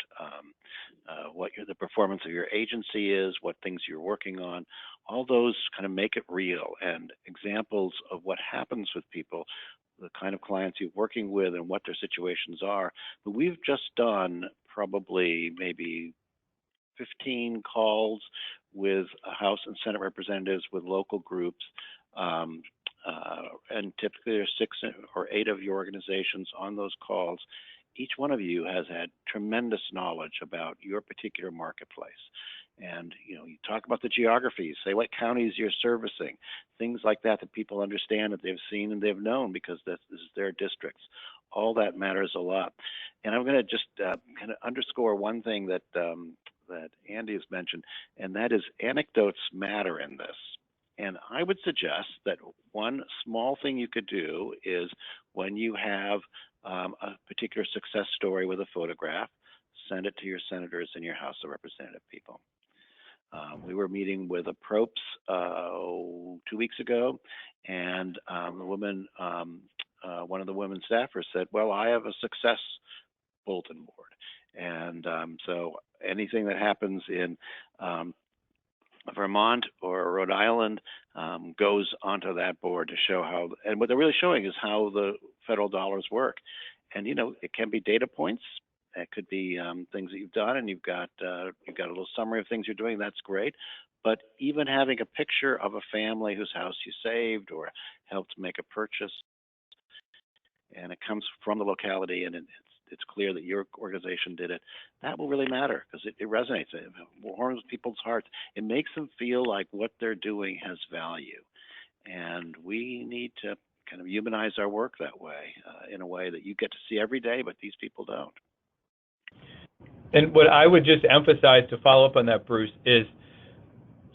what the performance of your agency is, what things you're working on, all those kind of make it real, and examples of what happens with people, the kind of clients you're working with and what their situations are. But we've just done probably maybe 15 calls with House and Senate representatives, with local groups, and typically there's 6 or 8 of your organizations on those calls. each one of you has had tremendous knowledge about your particular marketplace. And, you know, you talk about the geography, say what counties you're servicing, things like that that people understand, that they've seen and they've known because this is their districts. All that matters a lot. And I'm going to just kind of underscore one thing that that Andy has mentioned, and that is anecdotes matter in this. And I would suggest that one small thing you could do is when you have a particular success story with a photograph, send it to your senators and your House of Representative people. We were meeting with a PROPS 2 weeks ago, and the woman, one of the women staffers said, well, I have a success bulletin board. And so anything that happens in Vermont or Rhode Island goes onto that board to show how, and what they're really showing is how the federal dollars work. And, you know, it can be data points. It could be things that you've done, and you've got a little summary of things you're doing. That's great. But even having a picture of a family whose house you saved or helped make a purchase, and it comes from the locality, and it's clear that your organization did it, that will really matter because it resonates. It warms people's hearts. It makes them feel like what they're doing has value. And we need to kind of humanize our work that way, in a way that you get to see every day, but these people don't. And what I would just emphasize to follow up on that, Bruce, is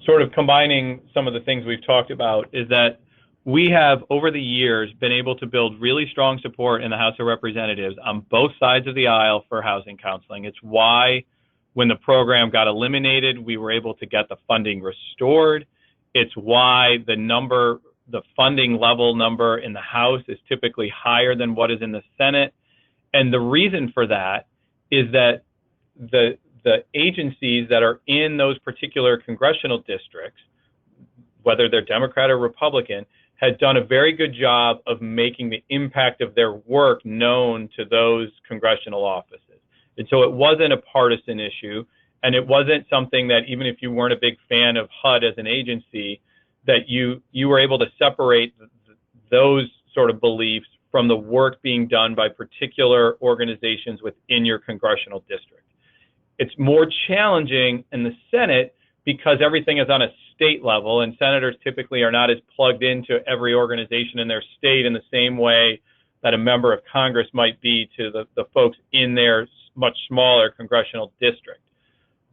sort of combining some of the things we've talked about is that we have, over the years, been able to build really strong support in the House of Representatives on both sides of the aisle for housing counseling. It's why, when the program got eliminated, we were able to get the funding restored. It's why the funding level number in the House is typically higher than what is in the Senate. And the reason for that is that the agencies that are in those particular congressional districts, whether they're Democrat or Republican, had done a very good job of making the impact of their work known to those congressional offices. And so it wasn't a partisan issue, and it wasn't something that, even if you weren't a big fan of HUD as an agency, that you were able to separate those sort of beliefs from the work being done by particular organizations within your congressional district. It's more challenging in the Senate because everything is on a state level, and senators typically are not as plugged into every organization in their state in the same way that a member of Congress might be to the folks in their much smaller congressional district.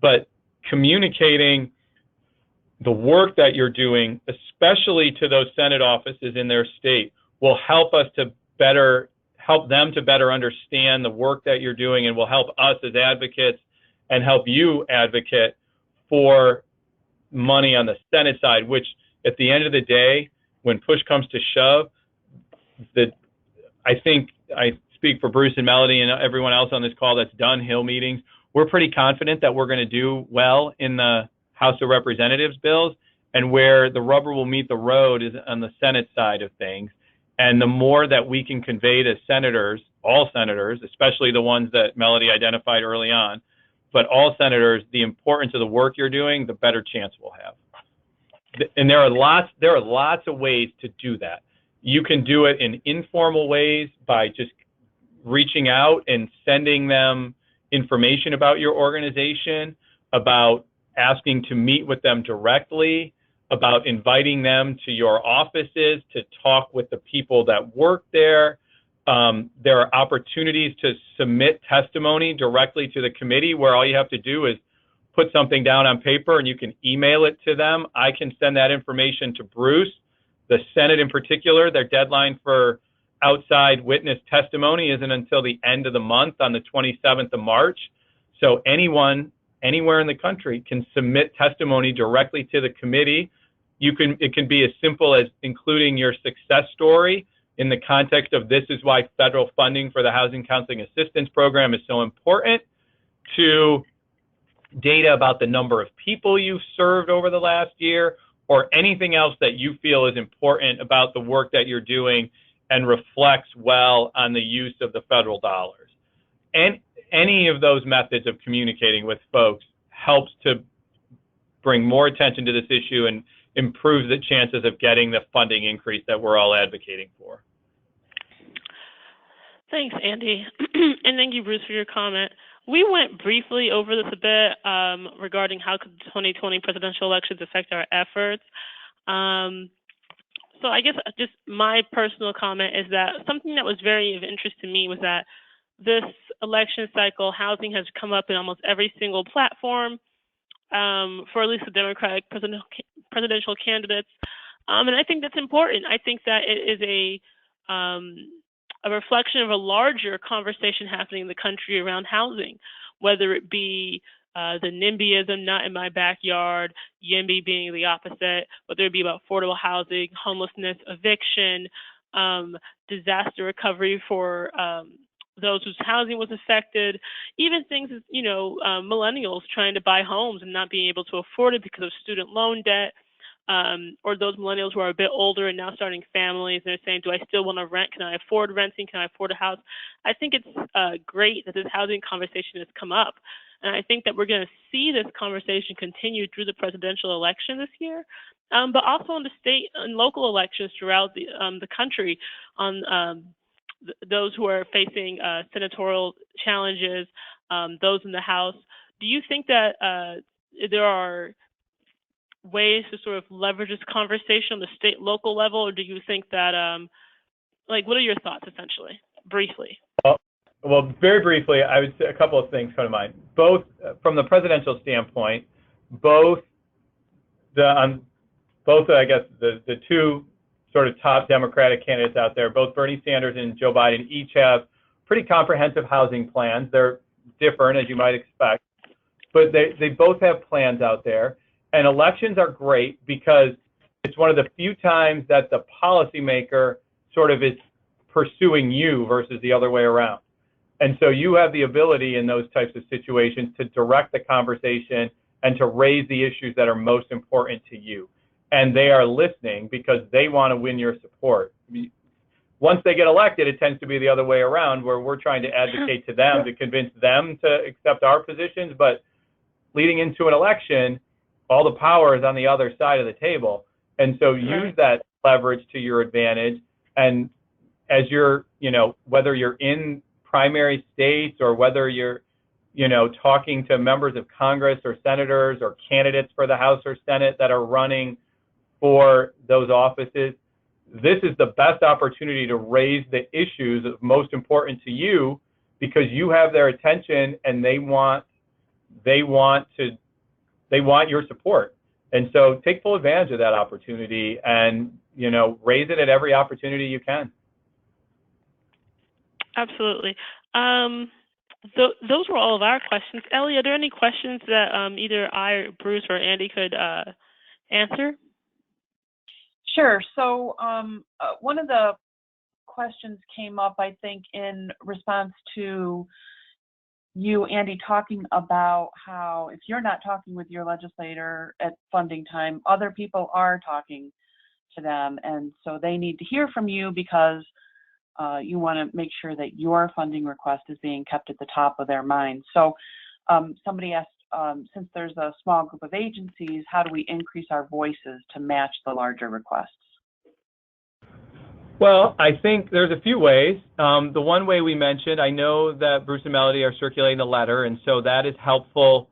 But communicating the work that you're doing, especially to those Senate offices in their state, will help them to better understand the work that you're doing, and will help us as advocates and help you advocate for money on the Senate side, which at the end of the day, when push comes to shove, I think I speak for Bruce and Melody and everyone else on this call that's done Hill meetings. We're pretty confident that we're going to do well in the House of Representatives bills, and where the rubber will meet the road is on the Senate side of things. And the more that we can convey to senators, all senators, especially the ones that Melody identified early on, but all senators, the importance of the work you're doing, the better chance we'll have. And there are lots of ways to do that. You can do it in informal ways by just reaching out and sending them information about your organization, about asking to meet with them directly, about inviting them to your offices to talk with the people that work there. There are opportunities to submit testimony directly to the committee, where all you have to do is put something down on paper and you can email it to them. I can send that information to Bruce. The Senate in particular, their deadline for outside witness testimony isn't until the end of the month on the 27th of March. So anyone, anywhere in the country can submit testimony directly to the committee. It can be as simple as including your success story in the context of this is why federal funding for the Housing Counseling Assistance Program is so important, to data about the number of people you've served over the last year, or anything else that you feel is important about the work that you're doing and reflects well on the use of the federal dollars. And any of those methods of communicating with folks helps to bring more attention to this issue and improve the chances of getting the funding increase that we're all advocating for. Thanks, Andy. And thank you, Bruce, for your comment. We went briefly over this a bit regarding how could the 2020 presidential elections affect our efforts. So I guess just my personal comment is that something that was very of interest to me was that this election cycle, housing has come up in almost every single platform for at least the Democratic presidential candidates. And I think that's important. I think that it is a reflection of a larger conversation happening in the country around housing, whether it be the NIMBYism, not in my backyard, YIMBY being the opposite, whether it be about affordable housing, homelessness, eviction, disaster recovery for those whose housing was affected, even things as, millennials trying to buy homes and not being able to afford it because of student loan debt, or those millennials who are a bit older and now starting families and they're saying, do I still want to rent? Can I afford renting? Can I afford a house? I think it's great that this housing conversation has come up. And I think that we're going to see this conversation continue through the presidential election this year, but also in the state and local elections throughout the country on those who are facing senatorial challenges, those in the House. Do you think that there are ways to sort of leverage this conversation on the state, local level, or do you think that, what are your thoughts, essentially, briefly? Well, very briefly, I would say a couple of things come to mind. Both from the presidential standpoint, both the two sort of top Democratic candidates out there, both Bernie Sanders and Joe Biden, each have pretty comprehensive housing plans. They're different, as you might expect, but they both have plans out there. And elections are great because it's one of the few times that the policymaker sort of is pursuing you versus the other way around. And so you have the ability in those types of situations to direct the conversation and to raise the issues that are most important to you. And they are listening because they want to win your support. Once they get elected, it tends to be the other way around, where we're trying to advocate to them to convince them to accept our positions. But leading into an election, all the power is on the other side of the table. And so use that leverage to your advantage. And as you're, whether you're in primary states or whether you're, talking to members of Congress or senators or candidates for the House or Senate that are running for those offices, this is the best opportunity to raise the issues that are most important to you, because you have their attention and they want your support. And so take full advantage of that opportunity and, raise it at every opportunity you can. Absolutely. Those were all of our questions. Ellie, are there any questions that either I, or Bruce, or Andy could answer? Sure. So one of the questions came up, I think, in response to you, Andy, talking about how if you're not talking with your legislator at funding time, other people are talking to them. And so they need to hear from you because you want to make sure that your funding request is being kept at the top of their mind. So somebody asked, since there's a small group of agencies, how do we increase our voices to match the larger requests? Well, I think there's a few ways. The one way we mentioned, I know that Bruce and Melody are circulating the letter, and so that is helpful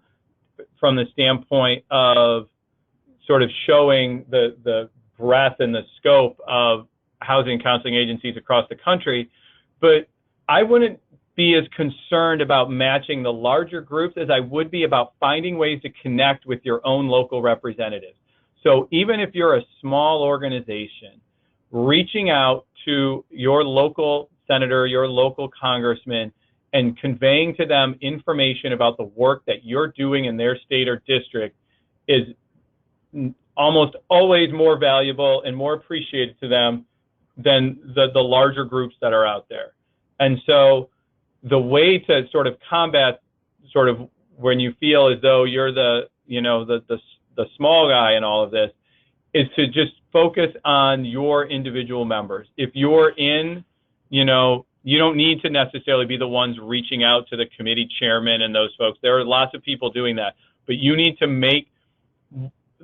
from the standpoint of sort of showing the breadth and the scope of housing and counseling agencies across the country. But I wouldn't be as concerned about matching the larger groups as I would be about finding ways to connect with your own local representatives. So even if you're a small organization, reaching out to your local senator, your local congressman, and conveying to them information about the work that you're doing in their state or district is almost always more valuable and more appreciated to them than the larger groups that are out there. And so the way to sort of combat sort of when you feel as though you're the small guy in all of this is to just focus on your individual members. If you're in, you don't need to necessarily be the ones reaching out to the committee chairman and those folks. There are lots of people doing that, but you need to make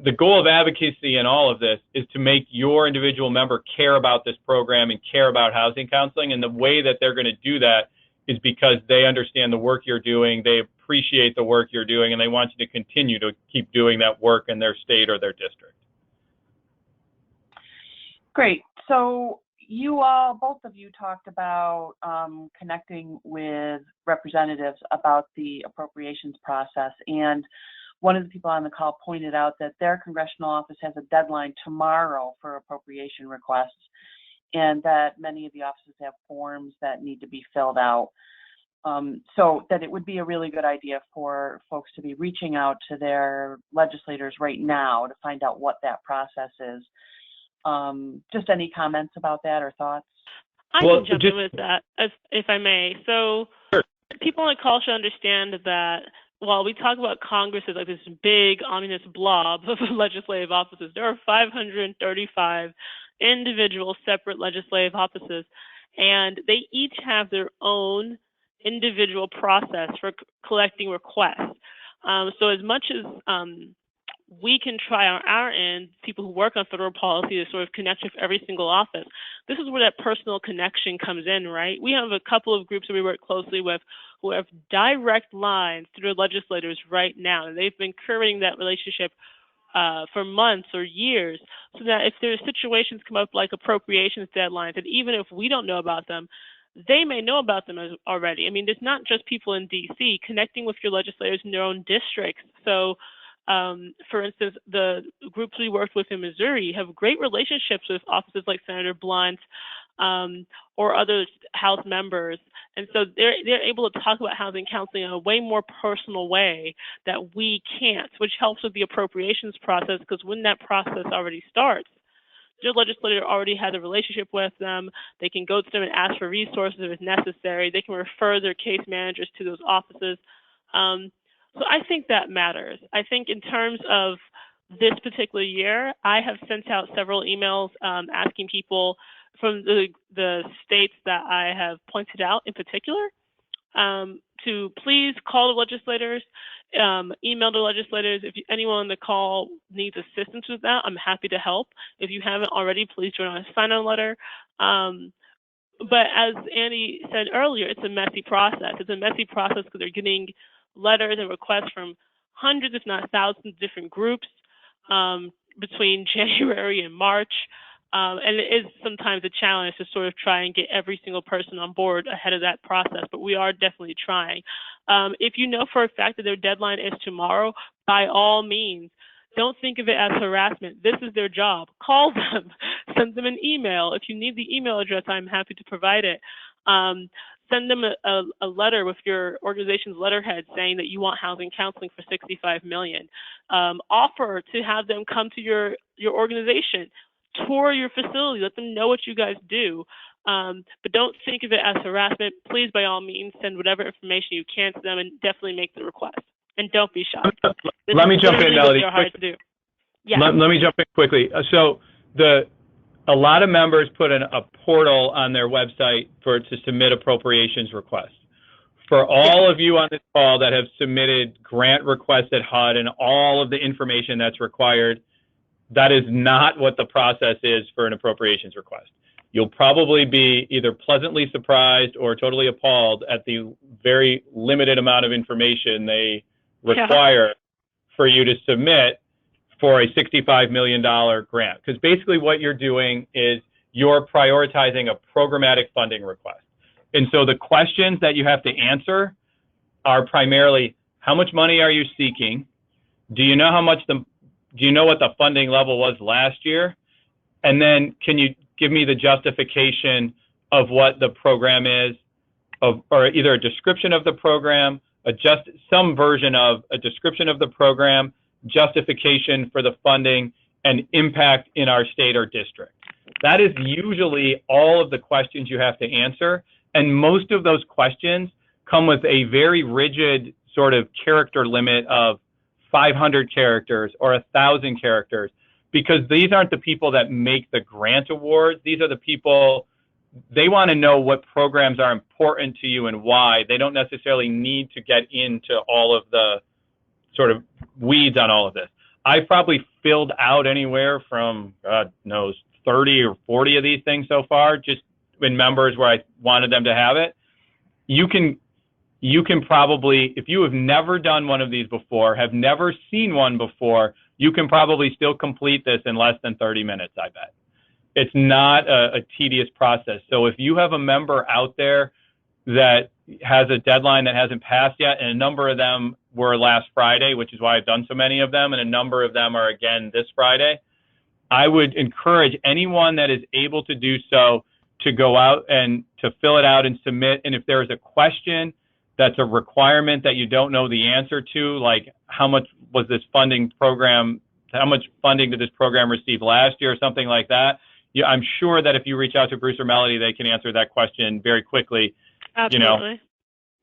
the goal of advocacy in all of this is to make your individual member care about this program and care about housing counseling. And the way that they're going to do that is because they understand the work you're doing, they appreciate the work you're doing, and they want you to continue to keep doing that work in their state or their district. Great. So you all, both of you, talked about connecting with representatives about the appropriations process. And one of the people on the call pointed out that their congressional office has a deadline tomorrow for appropriation requests, and that many of the offices have forms that need to be filled out. So that it would be a really good idea for folks to be reaching out to their legislators right now to find out what that process is. Just any comments about that or thoughts? I can jump in with that, if I may. So sure. People on the call should understand that while we talk about Congress as like this big, ominous blob of legislative offices, there are 535 individual separate legislative offices, and they each have their own individual process for collecting requests. So as much as we can try on our end, people who work on federal policy, to sort of connect with every single office, this is where that personal connection comes in, right? We have a couple of groups that we work closely with who have direct lines to their legislators right now, and they've been curating that relationship for months or years, so that if there's situations come up like appropriations deadlines, and even if we don't know about them, they may know about them already. I mean, there's not just people in D.C. connecting with your legislators in their own districts. So, for instance, the groups we worked with in Missouri have great relationships with offices like Senator Blunt or other House members. And so they're able to talk about housing counseling in a way more personal way that we can't, which helps with the appropriations process, because when that process already starts, their legislator already has a relationship with them. They can go to them and ask for resources if necessary. They can refer their case managers to those offices. So I think that matters. I think in terms of this particular year, I have sent out several emails asking people from the states that I have pointed out in particular to please call the legislators, email the legislators. If anyone on the call needs assistance with that, I'm happy to help. If you haven't already, please join our sign-on letter. But as Andy said earlier, it's a messy process. It's a messy process because they're getting letters and requests from hundreds, if not thousands, of different groups between January and March. And it is sometimes a challenge to sort of try and get every single person on board ahead of that process, but we are definitely trying. If you know for a fact that their deadline is tomorrow, by all means, don't think of it as harassment. This is their job. Call them, send them an email. If you need the email address, I'm happy to provide it. Send them a letter with your organization's letterhead saying that you want housing counseling for $65 million. Offer to have them come to your organization, tour your facility, let them know what you guys do. But don't think of it as harassment. Please, by all means, send whatever information you can to them and definitely make the request. And don't be shy. Let me jump in, Melody. Yeah. Let me jump in quickly. So a lot of members put in a portal on their website to submit appropriations requests. For all of you on this call that have submitted grant requests at HUD and all of the information that's required, that is not what the process is for an appropriations request. You'll probably be either pleasantly surprised or totally appalled at the very limited amount of information they require for you to submit for a $65 million grant. Because basically what you're doing is you're prioritizing a programmatic funding request. And so the questions that you have to answer are primarily, how much money are you seeking? Do you know what the funding level was last year? And then can you give me the justification of what the program is, or either a description of the program, some version of a description of the program, justification for the funding, and impact in our state or district. That is usually all of the questions you have to answer. And most of those questions come with a very rigid sort of character limit of 500 characters or 1,000 characters, because these aren't the people that make the grant awards. These are the people, they want to know what programs are important to you and why. They don't necessarily need to get into all of the sort of weeds on all of this. I probably filled out anywhere from, God knows, 30 or 40 of these things so far, just in members where I wanted them to have it. You can probably, if you have never done one of these before, have never seen one before, you can probably still complete this in less than 30 minutes, I bet. It's not a tedious process. So if you have a member out there that has a deadline that hasn't passed yet, and a number of them were last Friday, which is why I've done so many of them, and a number of them are again this Friday, I would encourage anyone that is able to do so to go out and to fill it out and submit. And if there is a question that's a requirement that you don't know the answer to, like how much was this funding program, how much funding did this program receive last year or something like that, I'm sure that if you reach out to Bruce or Melody, they can answer that question very quickly. Absolutely.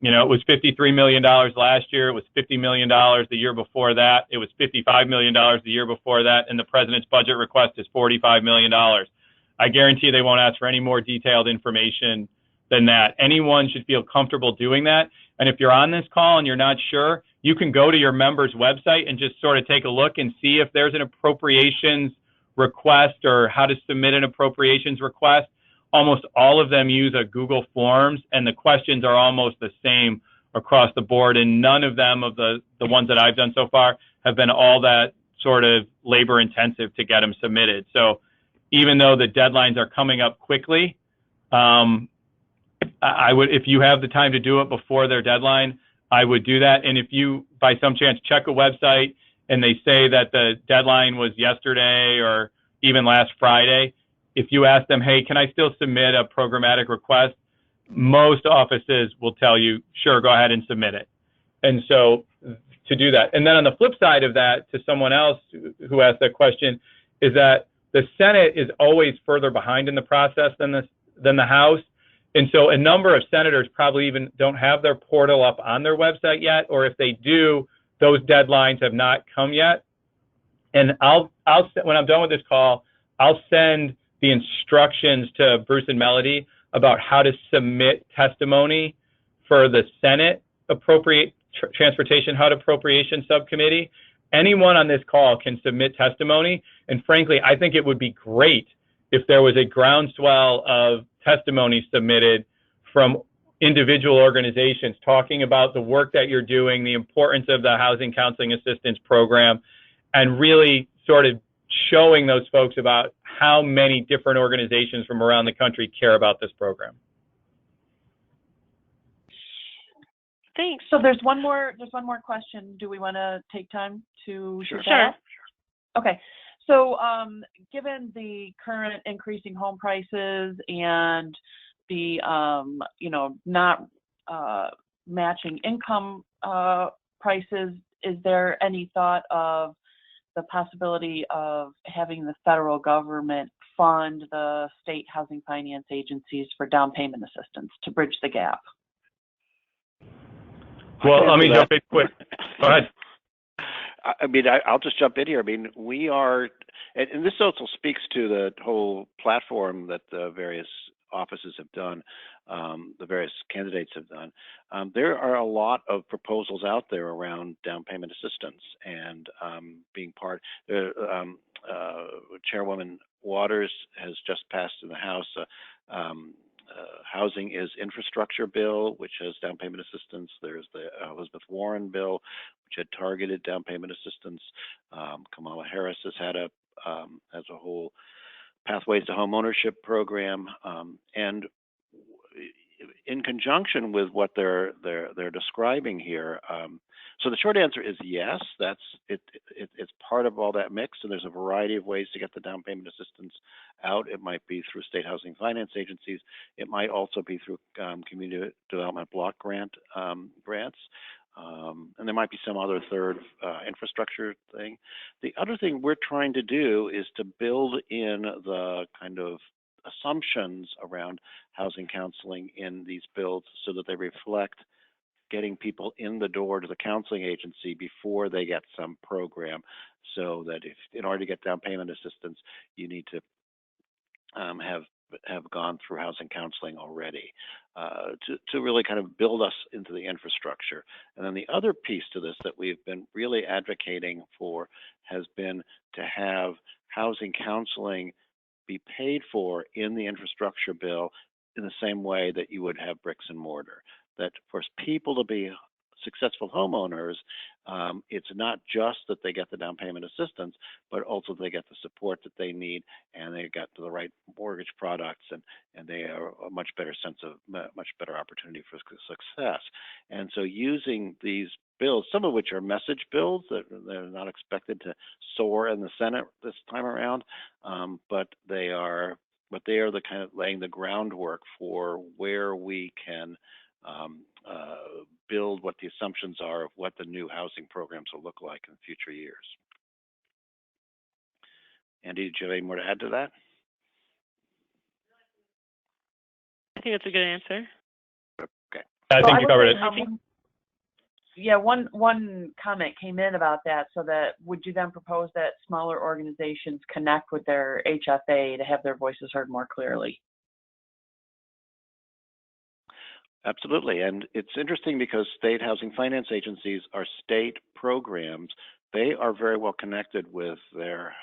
You know, it was $53 million last year. It was $50 million the year before that. It was $55 million the year before that. And the president's budget request is $45 million. I guarantee they won't ask for any more detailed information than that. Anyone should feel comfortable doing that. And if you're on this call and you're not sure, you can go to your member's website and just sort of take a look and see if there's an appropriations request or how to submit an appropriations request. Almost all of them use a Google Forms, and the questions are almost the same across the board. And none of them, of the ones that I've done so far, have been all that sort of labor intensive to get them submitted. So even though the deadlines are coming up quickly, I would, if you have the time to do it before their deadline, I would do that. And if you, by some chance, check a website and they say that the deadline was yesterday or even last Friday, if you ask them, hey, can I still submit a programmatic request? Most offices will tell you, sure, go ahead and submit it. And so to do that. And then on the flip side of that, to someone else who asked that question, is that the Senate is always further behind in the process than the House. And so a number of senators probably even don't have their portal up on their website yet, or if they do, those deadlines have not come yet. And I'll when I'm done with this call, I'll send the instructions to Bruce and Melody about how to submit testimony for the Senate Transportation HUD Appropriation Subcommittee. Anyone on this call can submit testimony. And frankly, I think it would be great if there was a groundswell of testimony submitted from individual organizations talking about the work that you're doing, the importance of the Housing Counseling Assistance Program, and really sort of showing those folks about how many different organizations from around the country care about this program. Thanks. So there's one more question. Do we want to take time to shoot that Sure. out? Okay. So given the current increasing home prices and the not matching income prices, is there any thought of the possibility of having the federal government fund the state housing finance agencies for down payment assistance to bridge the gap? Well, let me jump in quick. Go ahead. I mean, I'll just jump in here. I mean, we are, and this also speaks to the whole platform that the various offices have done, the various candidates have done. There are a lot of proposals out there around down payment assistance and being part. Chairwoman Waters has just passed in the House Housing is Infrastructure bill, which has down payment assistance. There's the Elizabeth Warren bill, which had targeted down payment assistance. Kamala Harris has had a whole Pathways to Home Ownership program, and in conjunction with what they're describing here. So the short answer is yes. That's it. It's part of all that mix, and there's a variety of ways to get the down payment assistance out. It might be through state housing finance agencies. It might also be through community development block grants, and there might be some other third infrastructure thing. The other thing we're trying to do is to build in the kind of assumptions around housing counseling in these bills so that they reflect getting people in the door to the counseling agency before they get some program, so that if in order to get down payment assistance, you need to have gone through housing counseling already. to really kind of build us into the infrastructure. And then the other piece to this that we've been really advocating for has been to have housing counseling be paid for in the infrastructure bill in the same way that you would have bricks and mortar. That for people to be successful homeowners, it's not just that they get the down payment assistance, but also they get the support that they need, and they get the right mortgage products, and they are a much better opportunity for success. And so using these bills, some of which are message bills that they're not expected to soar in the Senate this time around, but they are the kind of laying the groundwork for where we can build what the assumptions are of what the new housing programs will look like in future years. Andy, did you have any more to add to that? I think that's a good answer. Okay. I think you covered it. Yeah, one comment came in about that. So that would you then propose that smaller organizations connect with their HFA to have their voices heard more clearly? Absolutely, and it's interesting because state housing finance agencies are state programs. They are very well connected with their,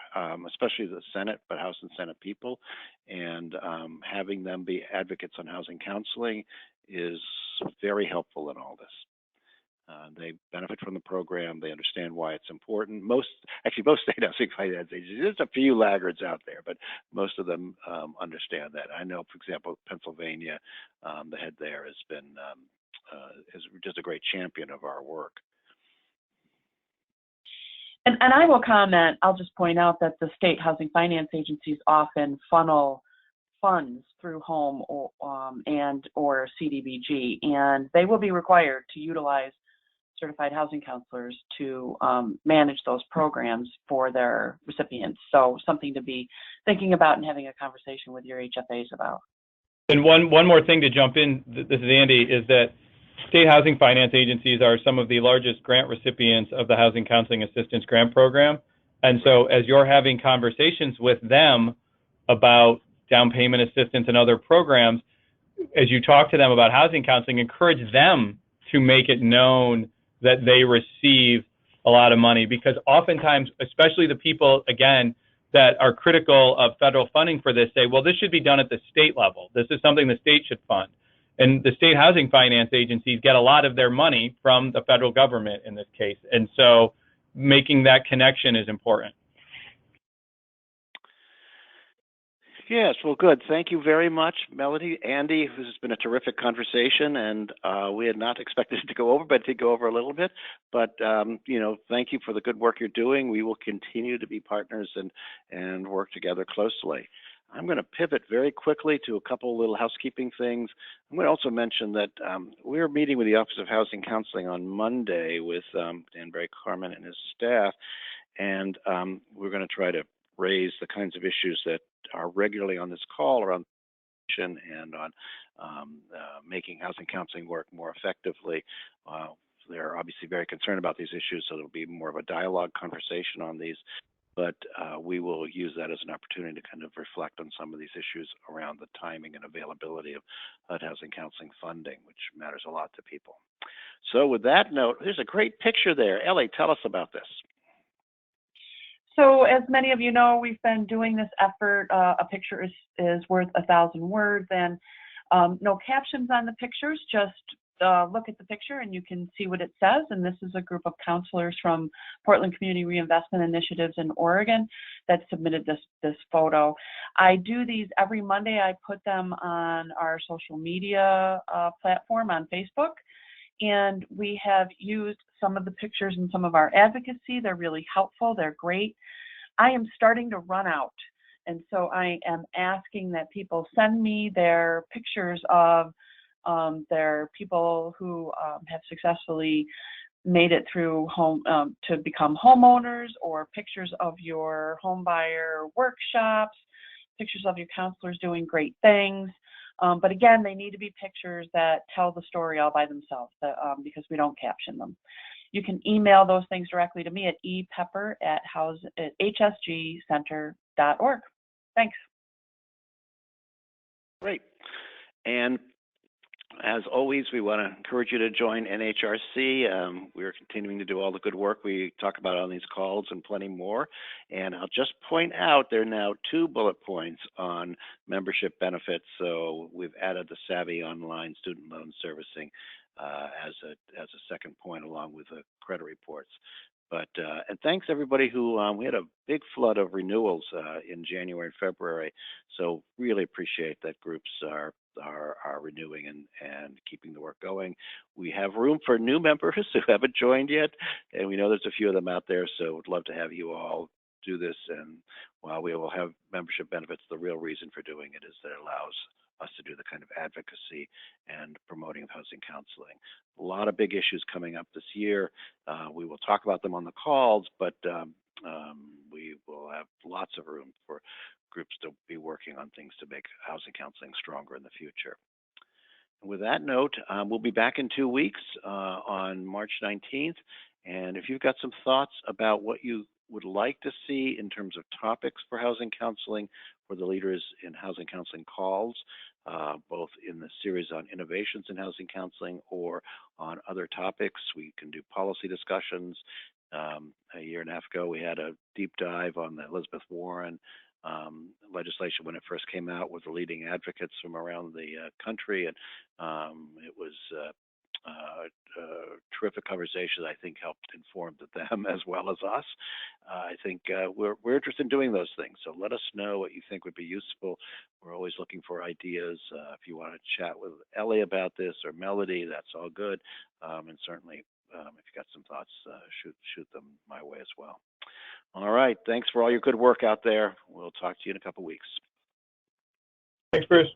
especially the Senate, but House and Senate people, and having them be advocates on housing counseling is very helpful in all this. They benefit from the program. They understand why it's important. Most state housing finance agencies, there's a few laggards out there, but most of them understand that. I know, for example, Pennsylvania, the head there has been is just a great champion of our work. And I will comment, I'll just point out that the state housing finance agencies often funnel funds through home or CDBG, and they will be required to utilize certified housing counselors to manage those programs for their recipients. So something to be thinking about and having a conversation with your HFAs about. And one more thing to jump in, this is Andy, is that state housing finance agencies are some of the largest grant recipients of the Housing Counseling Assistance Grant Program. And so as you're having conversations with them about down payment assistance and other programs, as you talk to them about housing counseling, encourage them to make it known that they receive a lot of money, because oftentimes, especially the people, again, that are critical of federal funding for this say, well, this should be done at the state level. This is something the state should fund. And the state housing finance agencies get a lot of their money from the federal government in this case. And so making that connection is important. Yes, well, good. Thank you very much, Melody. Andy, this has been a terrific conversation, and we had not expected it to go over, but it did go over a little bit. But, thank you for the good work you're doing. We will continue to be partners and work together closely. I'm going to pivot very quickly to a couple little housekeeping things. I'm going to also mention that we're meeting with the Office of Housing Counseling on Monday with Dan Barry Carmen and his staff, and we're going to try to raise the kinds of issues that are regularly on this call around and on making housing counseling work more effectively. They're obviously very concerned about these issues, so there'll be more of a dialogue conversation on these, but we will use that as an opportunity to kind of reflect on some of these issues around the timing and availability of housing counseling funding, which matters a lot to people. So with that note, there's a great picture there. Ellie, tell us about this. So as many of you know, we've been doing this effort. A picture is worth 1,000 words, and no captions on the pictures, just look at the picture and you can see what it says. And this is a group of counselors from Portland Community Reinvestment Initiatives in Oregon that submitted this photo. I do these every Monday. I put them on our social media platform on Facebook. And we have used some of the pictures in some of our advocacy. They're really helpful. They're great. I am starting to run out. And so I am asking that people send me their pictures of their people who have successfully made it through home to become homeowners, or pictures of your home buyer workshops, pictures of your counselors doing great things. But again, they need to be pictures that tell the story all by themselves, because we don't caption them. You can email those things directly to me at as always, we want to encourage you to join NHRC. We're continuing to do all the good work we talk about on these calls and plenty more. And I'll just point out there are now 2 bullet points on membership benefits. So we've added the Savvy Online Student Loan Servicing as a second point, along with the credit reports. But and thanks everybody who we had a big flood of renewals in January and February. So really appreciate that groups are renewing and keeping the work going. We have room for new members who haven't joined yet, and we know there's a few of them out there. So would love to have you all do this. And while we will have membership benefits, the real reason for doing it is that it allows us to do the kind of advocacy and promoting of housing counseling. A lot of big issues coming up this year. We will talk about them on the calls, but we will have lots of room for groups to be working on things to make housing counseling stronger in the future. And with that note, we'll be back in 2 weeks on March 19th. And if you've got some thoughts about what you would like to see in terms of topics for housing counseling for the Leaders in Housing Counseling calls, both in the series on innovations in housing counseling or on other topics, we can do policy discussions. A year and a half ago, we had a deep dive on the Elizabeth Warren legislation when it first came out with the leading advocates from around the country, and it was terrific conversation. I think helped inform them as well as us. I think we're interested in doing those things. So let us know what you think would be useful. We're always looking for ideas. If you want to chat with Ellie about this or Melody, that's all good. And certainly, if you got some thoughts, shoot them my way as well. All right. Thanks for all your good work out there. We'll talk to you in a couple weeks. Thanks, Bruce.